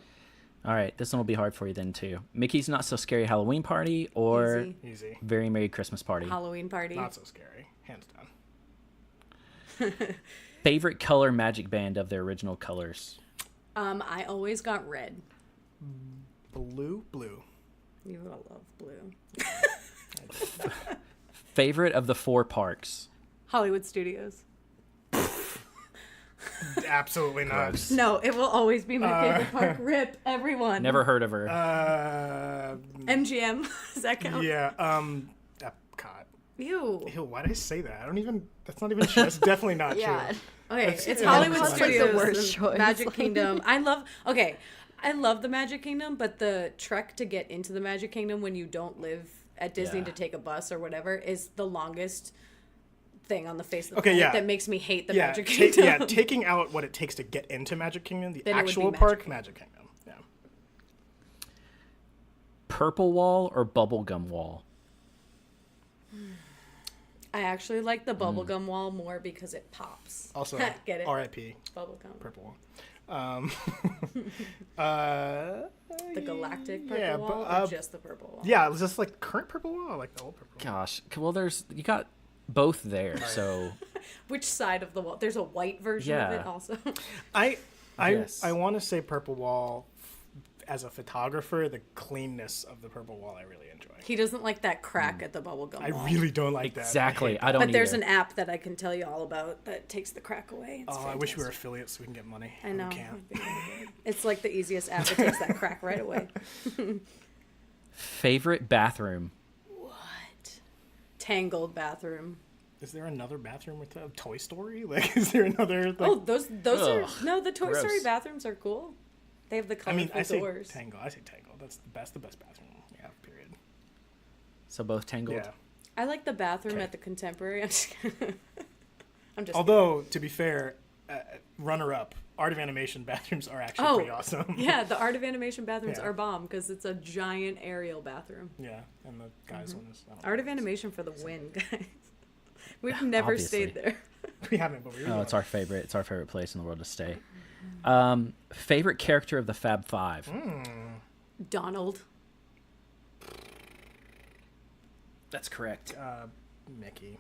All right, this one will be hard for you then too. Mickey's Not So Scary Halloween Party or Easy. Easy. Very Merry Christmas Party? Halloween party. Not so scary. Hands down. Favorite color Magic Band of their original colors? I always got red. Blue. You gotta love blue. Favorite of the 4 parks? Hollywood Studios. Absolutely not. Gross. No, it will always be my favorite park. Rip, everyone. Never heard of her. MGM. Does that count? Yeah. Epcot. Ew. Ew, why did I say that? I don't even. That's not even true. That's definitely not Yeah. true. Okay, It's- it's yeah, Hollywood Epcot's like the Studios. worst and choice. Magic Kingdom. I love the Magic Kingdom, but the trek to get into the Magic Kingdom when you don't live at Disney Yeah. to take a bus or whatever is the longest thing on the face of the Okay, planet yeah. that makes me hate the Yeah, Magic Kingdom. taking out what it takes to get into Magic Kingdom, the Then it would be actual Magic park, Kingdom. Magic Kingdom. Yeah. Purple wall or bubblegum wall? I actually like the bubblegum wall more because it pops. Also, Get it? R.I.P. Bubblegum. Purple Wall. The galactic purple yeah, wall but, or just the purple wall? Yeah, it was just like current Purple Wall, or like the old Purple Wall. Gosh, well, you got both there, so Which side of the wall? There's a white version of Yeah. it also. I Yes. want to say Purple Wall. As a photographer, the cleanness of the Purple Wall I really enjoy. He doesn't like that crack at the bubblegum I wall. really don't like that. exactly. hate I that. don't But there's either. an app that I can tell you all about that takes the crack away. It's Oh, I wish we were fantastic. affiliates so we can get money. I know. We can't. It's like the easiest app. It takes that crack right away. Favorite bathroom? What? Tangled bathroom. Is there another bathroom with a Toy Story? Like, is there another? Like, Oh, those are Ugh, no. The Toy Story gross. bathrooms are cool. They have the I colorful mean, I say doors. Tangle. I say Tangle. That's the best bathroom we have. Period. So both tangled. Yeah. I like the bathroom Okay. at the Contemporary. I'm just. Although, to be fair, runner-up, Art of Animation bathrooms are actually Oh, pretty awesome. yeah, the Art of Animation bathrooms Yeah. are bomb because it's a giant aerial bathroom. Yeah, and the guys on this. I don't Art know. of Animation for the win, guys. We've never Obviously. stayed there. We haven't, but we Oh, really it's our favorite. It's our favorite place in the world to stay. Favorite character of the Fab Five? Donald. That's correct. Mickey.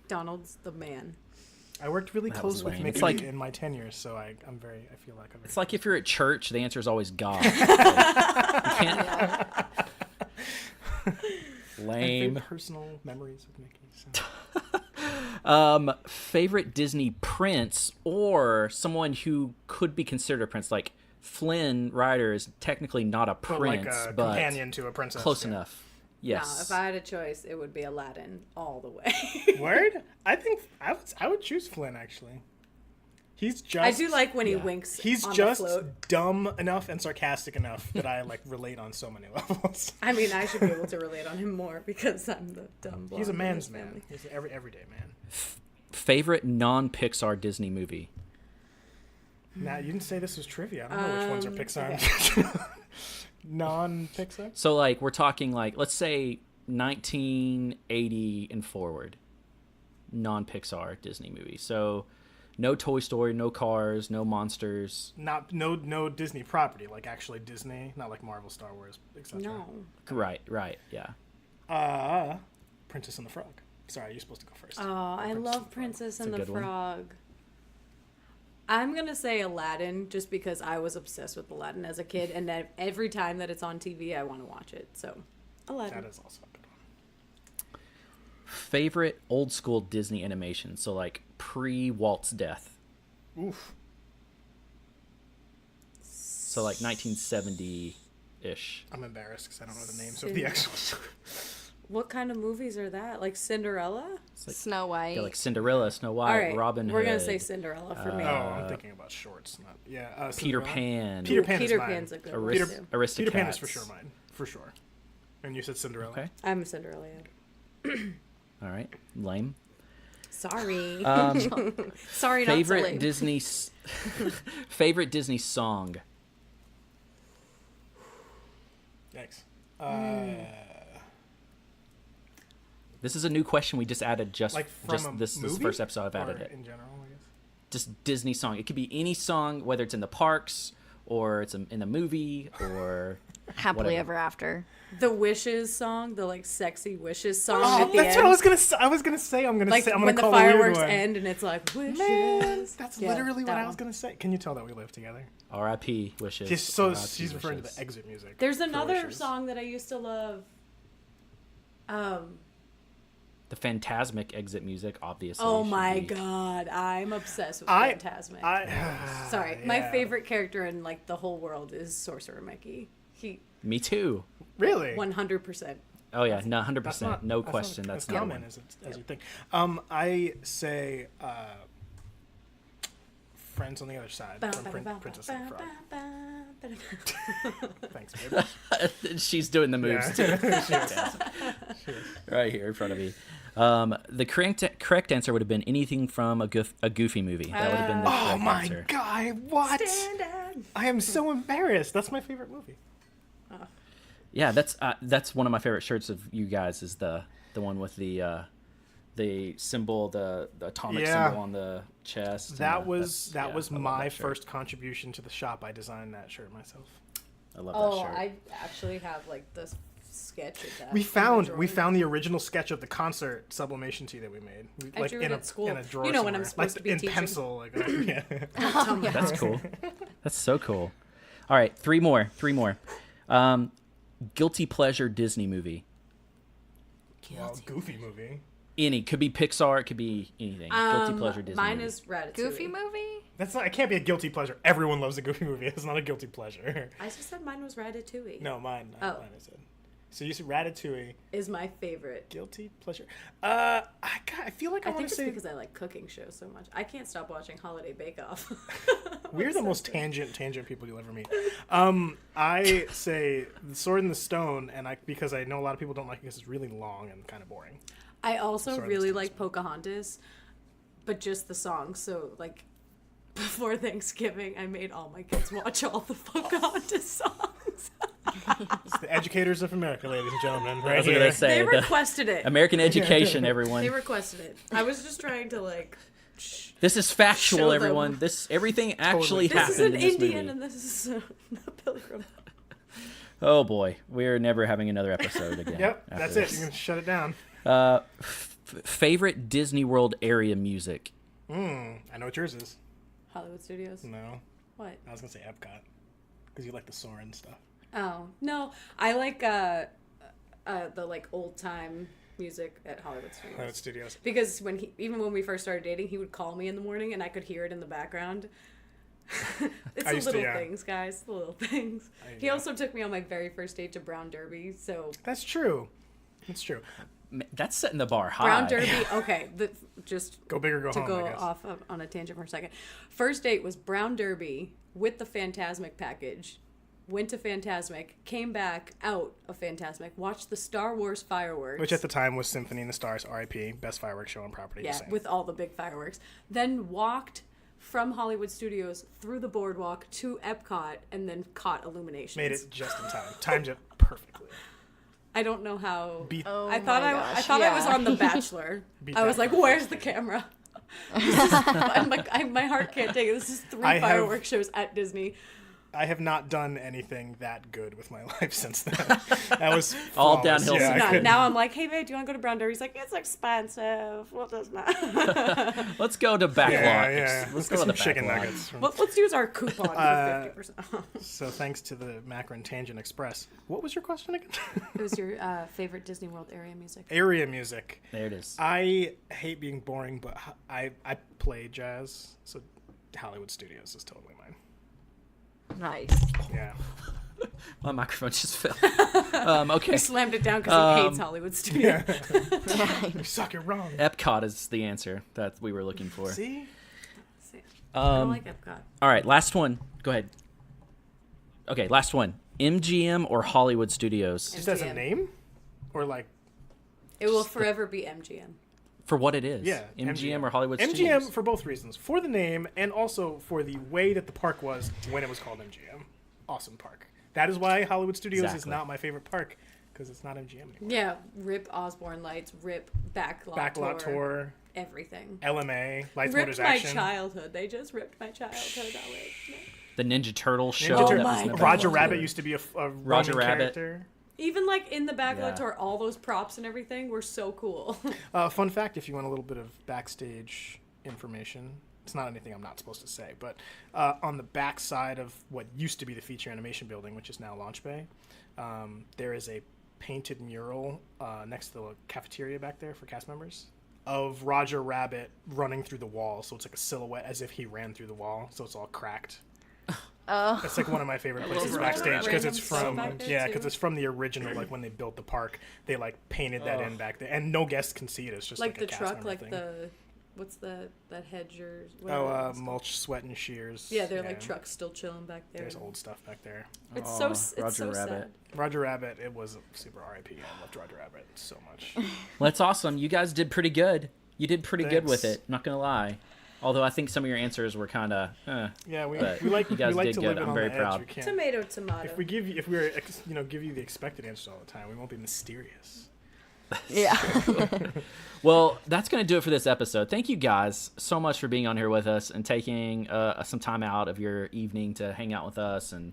Donald's the man. I worked really That close was with lame. Mickey It's like- in my tenure, so I feel like I'm. It's like if you're at church, the answer is always God. You can't. Lame. personal memories with Mickey. So. Favorite Disney prince or someone who could be considered a prince, like Flynn Rider is technically not a But prince, like a but companion to a princess. close yeah. enough. No, Yes. if I had a choice, it would be Aladdin all the way. Word? I think I would choose Flynn actually. He's just. I do like when he Yeah. winks. He's on just the float. dumb enough and sarcastic enough that I like relate on so many levels. I mean, I should be able to relate on him more because I'm the dumb blonde. He's a in man's this man. family. He's an everyday man. Favorite non-Pixar Disney movie? Now you didn't say this was trivia. I don't know which ones are Pixar. okay. Non-Pixar. So like we're talking like let's say 1980 and forward. Non-Pixar Disney movie. So no Toy Story, no Cars, no monsters. No Disney property, like actually Disney, not like Marvel, Star Wars, etc. No. Right, yeah. Princess and the Frog. Sorry, you're supposed to go first. Oh, I love Princess and a the good one. Frog. I'm gonna say Aladdin just because I was obsessed with Aladdin as a kid, and that every time that it's on TV, I want to watch it. So, Aladdin. That is also a good one. Favorite old school Disney animation. So like pre-Walt's death. Oof. So like 1970-ish. I'm embarrassed because I don't know the names of the actual. What kind of movies are that? Like Cinderella? Snow White. Yeah, like Cinderella, Snow White, All right, Robin Hood. we're gonna say Cinderella for me. Oh, I'm thinking about shorts. Not Peter Cinderella. Pan. Peter Pan Peter is mine. Pan's a good one Arist- too. Aristocats. Peter Pan is for sure mine, for sure. And you said Cinderella. Okay. I'm a Cinderella. Yeah. All right. Lame. Sorry. Um, Sorry, not so favorite lame. Disney favorite Disney song. Yikes. This is a new question we just added Like from a this is the movie? first episode I've added Or it. in general, I guess. Just Disney song. It could be any song, whether it's in the parks or it's in a movie or Happily whatever. Ever After. The Wishes song, the like sexy Wishes song Oh, at the that's end. what I was gonna say. I'm gonna like say. I'm when gonna the call a weird fireworks one. end and it's like Wishes. Man, that's Yeah, literally what that I was one. gonna say. Can you tell that we live together? R.I.P. Wishes. So R.I.P. she's referring to Wishes. the exit music. There's for another Wishes. song that I used to love. The Phantasmic exit music, obviously. Oh should my be- god, I'm obsessed with Phantasmic. Sorry, yeah. my favorite character in like the whole world is Sorcerer Mackee. He Me too. Really? 100%. Oh yeah, no, That's 100%, not no that's question. Not That's as the other common one. as you think. I say Friends on the Other Side from Princess and the Frog. Thanks, babe. She's doing the moves too. Yeah. Fantastic. Right here in front of me. The correct answer would have been anything from a Goofy movie. That would have been the Oh correct my answer. god! What? Standard. I am so embarrassed. That's my favorite movie. Yeah, that's one of my favorite shirts of you guys. Is the one with the symbol, the atomic Yeah. symbol on the chest. That was I love my that shirt. first contribution to the shop. I designed that shirt myself. I love that Oh, shirt. I actually have like this sketch of that. We in my found drawer. the original sketch of the concert sublimation tee that we made. I drew it at school. In a drawer You know when I'm somewhere. supposed to be in teaching. pencil. Like, yeah. That's cool. That's so cool. All right, three more. Guilty pleasure Disney movie. Well, Goofy movie. Any, could be Pixar, it could be anything. Guilty pleasure Disney Mine movie. is Ratatouille. Goofy movie? That's not. It can't be a guilty pleasure. Everyone loves a Goofy movie. It's not a guilty pleasure. I just said mine was Ratatouille. No, mine. Oh. Mine I said. So you said Ratatouille. Is my favorite. Guilty pleasure. I feel like I I want think to it's say because I like cooking shows so much. I can't stop watching Holiday Bake Off. we're the most tangent people you'll ever meet. I say The Sword and the Stone, and because I know a lot of people don't like it because it's really long and kind of boring. I also Sorry, really Mr. like Pocahontas, but just the song. So, like, before Thanksgiving, I made all my kids watch all the Pocahontas songs. It's the educators of America, ladies and gentlemen. I Right was here. gonna say They the requested it. American education, everyone. They requested it. I was just trying to, like, This is factual, Show them. everyone. Everything actually this happened is an in this Indian movie. and this is a pilgrim. Oh boy, we're never having another episode again. Yep, after that's this. it. You can shut it down. Favorite Disney World area music? I know what yours is. Hollywood Studios. No, What? I was gonna say Epcot because you like the Soarin' stuff. Oh no, I like the like old time music at Hollywood Studios. Hollywood Studios. Because even when we first started dating, he would call me in the morning and I could hear it in the background. It's I the used to, little yeah. things, guys. The little things. He yeah. also took me on my very first date to Brown Derby. So That's true. That's true. That's setting the bar high. Brown Derby. Okay, just Go big or go to home. go I guess. off on a tangent for a second. First date was Brown Derby with the Phantasmic package. Went to Phantasmic, came back out of Phantasmic, watched the Star Wars fireworks. Which at the time was Symphony in the Stars, R.I.P. Best fireworks show on property. yeah, Just saying. with all the big fireworks. Then walked from Hollywood Studios through the boardwalk to Epcot and then caught Illuminations. Made it just in time. Timed it perfectly. I don't know how. Beat, Oh I thought my I gosh, was yeah. on The Bachelor. Beat I was that like, "Where's the camera?" I'm like, my heart can't take it. This is three I have- fireworks shows at Disney. I have not done anything that good with my life since then. That was All flawless. downhill Yeah, since I Now, couldn't- now I'm like, "Hey, babe, do you want to go to Brown Derby?" He's like, "It's expensive. What does matter?" Let's go to backlot. Yeah. Let's get go to some the chicken backlot. nuggets. From... Let's use our coupon for 50%. So thanks to the Mackryn Tangent Express. What was your question again? It was your favorite Disney World area music. Area music. There it is. I hate being boring, but I play jazz, so Hollywood Studios is totally mine. Nice. Yeah. My microphone just fell. Okay. He slammed it down because he hates Um, Hollywood Studios. You suck, you're wrong. Epcot is the answer that we were looking for. See? I don't like Epcot. All right, last one. Go ahead. Okay, last one. MGM or Hollywood Studios? Just as a MGM. name? Or like, It will forever be MGM. For what it is. yeah. MGM or Hollywood MGM Studios? for both reasons. For the name and also for the way that the park was when it was called MGM. Awesome park. That is why Hollywood Studios is Exactly. not my favorite park, because it's not MGM anymore. Yeah, rip Osborne Lights, rip Backlot Tour, everything. LMA, Lights Ripped Motors my Action. childhood. They just ripped my childhood away. The Ninja Turtle show. Ninja that Turtle- was in the Roger Backlot Rabbit Tour. used to be a Roger Roman Rabbit. character. Even like in the Backlot Yeah. Tour, all those props and everything were so cool. Fun fact, if you want a little bit of backstage information, it's not anything I'm not supposed to say, but on the back side of what used to be the feature animation building, which is now Launch Bay, there is a painted mural next to the cafeteria back there for cast members of Roger Rabbit running through the wall. So it's like a silhouette as if he ran through the wall. So it's all cracked. Oh. It's like one of my favorite places backstage because it's from because it's from the original. Like when they built the park, they like painted that in back there, and no guests can see it. It's just like the a cast truck, member like thing. what's that hedger? Mulch, sweat, and shears. Yeah, they're like trucks still chilling back there. There's old stuff back there. It's Roger so Rabbit. sad. Roger Rabbit, it was a super RIP. I loved Roger Rabbit so much. Well, that's awesome. You guys did pretty good. You did pretty good with Thanks. it. Not gonna lie. Although I think some of your answers were kind of, Yeah, we But like you guys we like did to good. live it I'm on very the proud. edge. We can't, Tomato, tomato. if we give you the expected answers all the time, we won't be mysterious. Yeah. Well, that's going to do it for this episode. Thank you guys so much for being on here with us and taking some time out of your evening to hang out with us and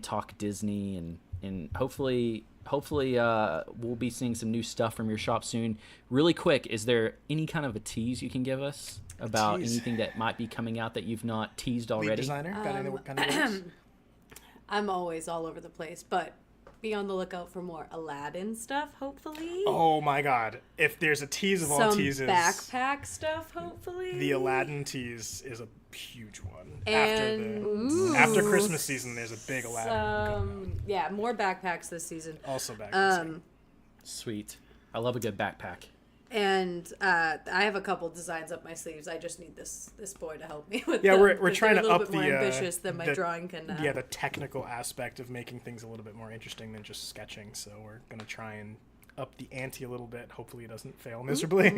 talk Disney and hopefully we'll be seeing some new stuff from your shop soon. Really quick, is there any kind of a tease you can give us about anything that might be coming out that you've not teased already? Lead designer, got any kind of words? I'm always all over the place, but be on the lookout for more Aladdin stuff, hopefully. Oh my God! If there's a tease of all Some teases, backpack stuff, hopefully. the Aladdin tease is a huge one. And after Christmas season, there's a big Aladdin coming yeah, more backpacks this season. out. Also back. Sweet. I love a good backpack. And I have a couple designs up my sleeves. I just need this boy to help me with Yeah, them, we're 'cause trying they're to a little up bit more the ambitious than my the- drawing can. The technical aspect of making things a little bit more interesting than just sketching. So we're gonna try and up the ante a little bit. Hopefully, it doesn't fail miserably.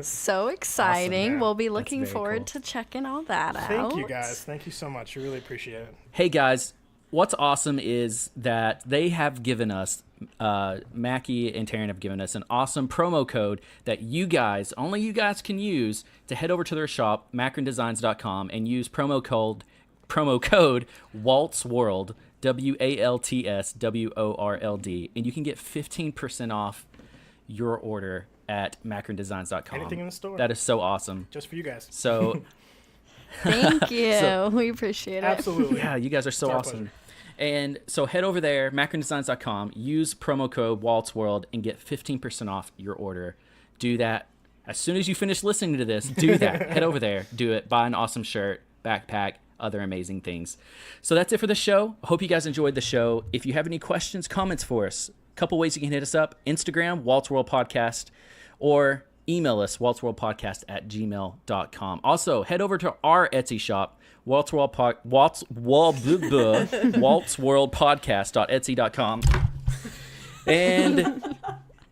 So exciting. yeah. We'll be looking very forward cool. to checking all that out. Thank you guys. Thank you so much. I really appreciate it. Hey guys, what's awesome is that they have given us, Mackee and Taryn have given us an awesome promo code that only you guys can use to head over to their shop, mackryndesigns.com, and use promo code WaltzWorld, WaltzWorld, and you can get 15% off your order at mackryndesigns.com. Anything in the store. That is so awesome. Just for you guys. So Thank you. We appreciate it. Absolutely. yeah, you guys are so our awesome. pleasure. And so head over there, mackryndesigns.com, use promo code WaltzWorld, and get 15% off your order. Do that. As soon as you finish listening to this, do that. Head over there, do it. Buy an awesome shirt, backpack, other amazing things. So that's it for the show. I hope you guys enjoyed the show. If you have any questions, comments for us, a couple ways you can hit us up. Instagram, Waltzworld Podcast, or email us, waltzworldpodcast@gmail.com. Also, head over to our Etsy shop, waltzworldpodcast.etsy.com, and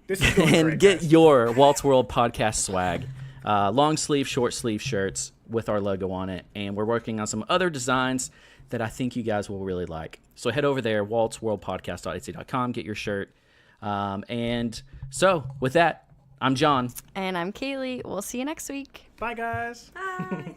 This is going and great, get guys. your Waltz World podcast swag. Long sleeve, short sleeve shirts with our logo on it. And we're working on some other designs that I think you guys will really like. So head over there, waltzworldpodcast.etsy.com, get your shirt. And so with that, I'm John. And I'm Kaylee. We'll see you next week. Bye, guys. Bye.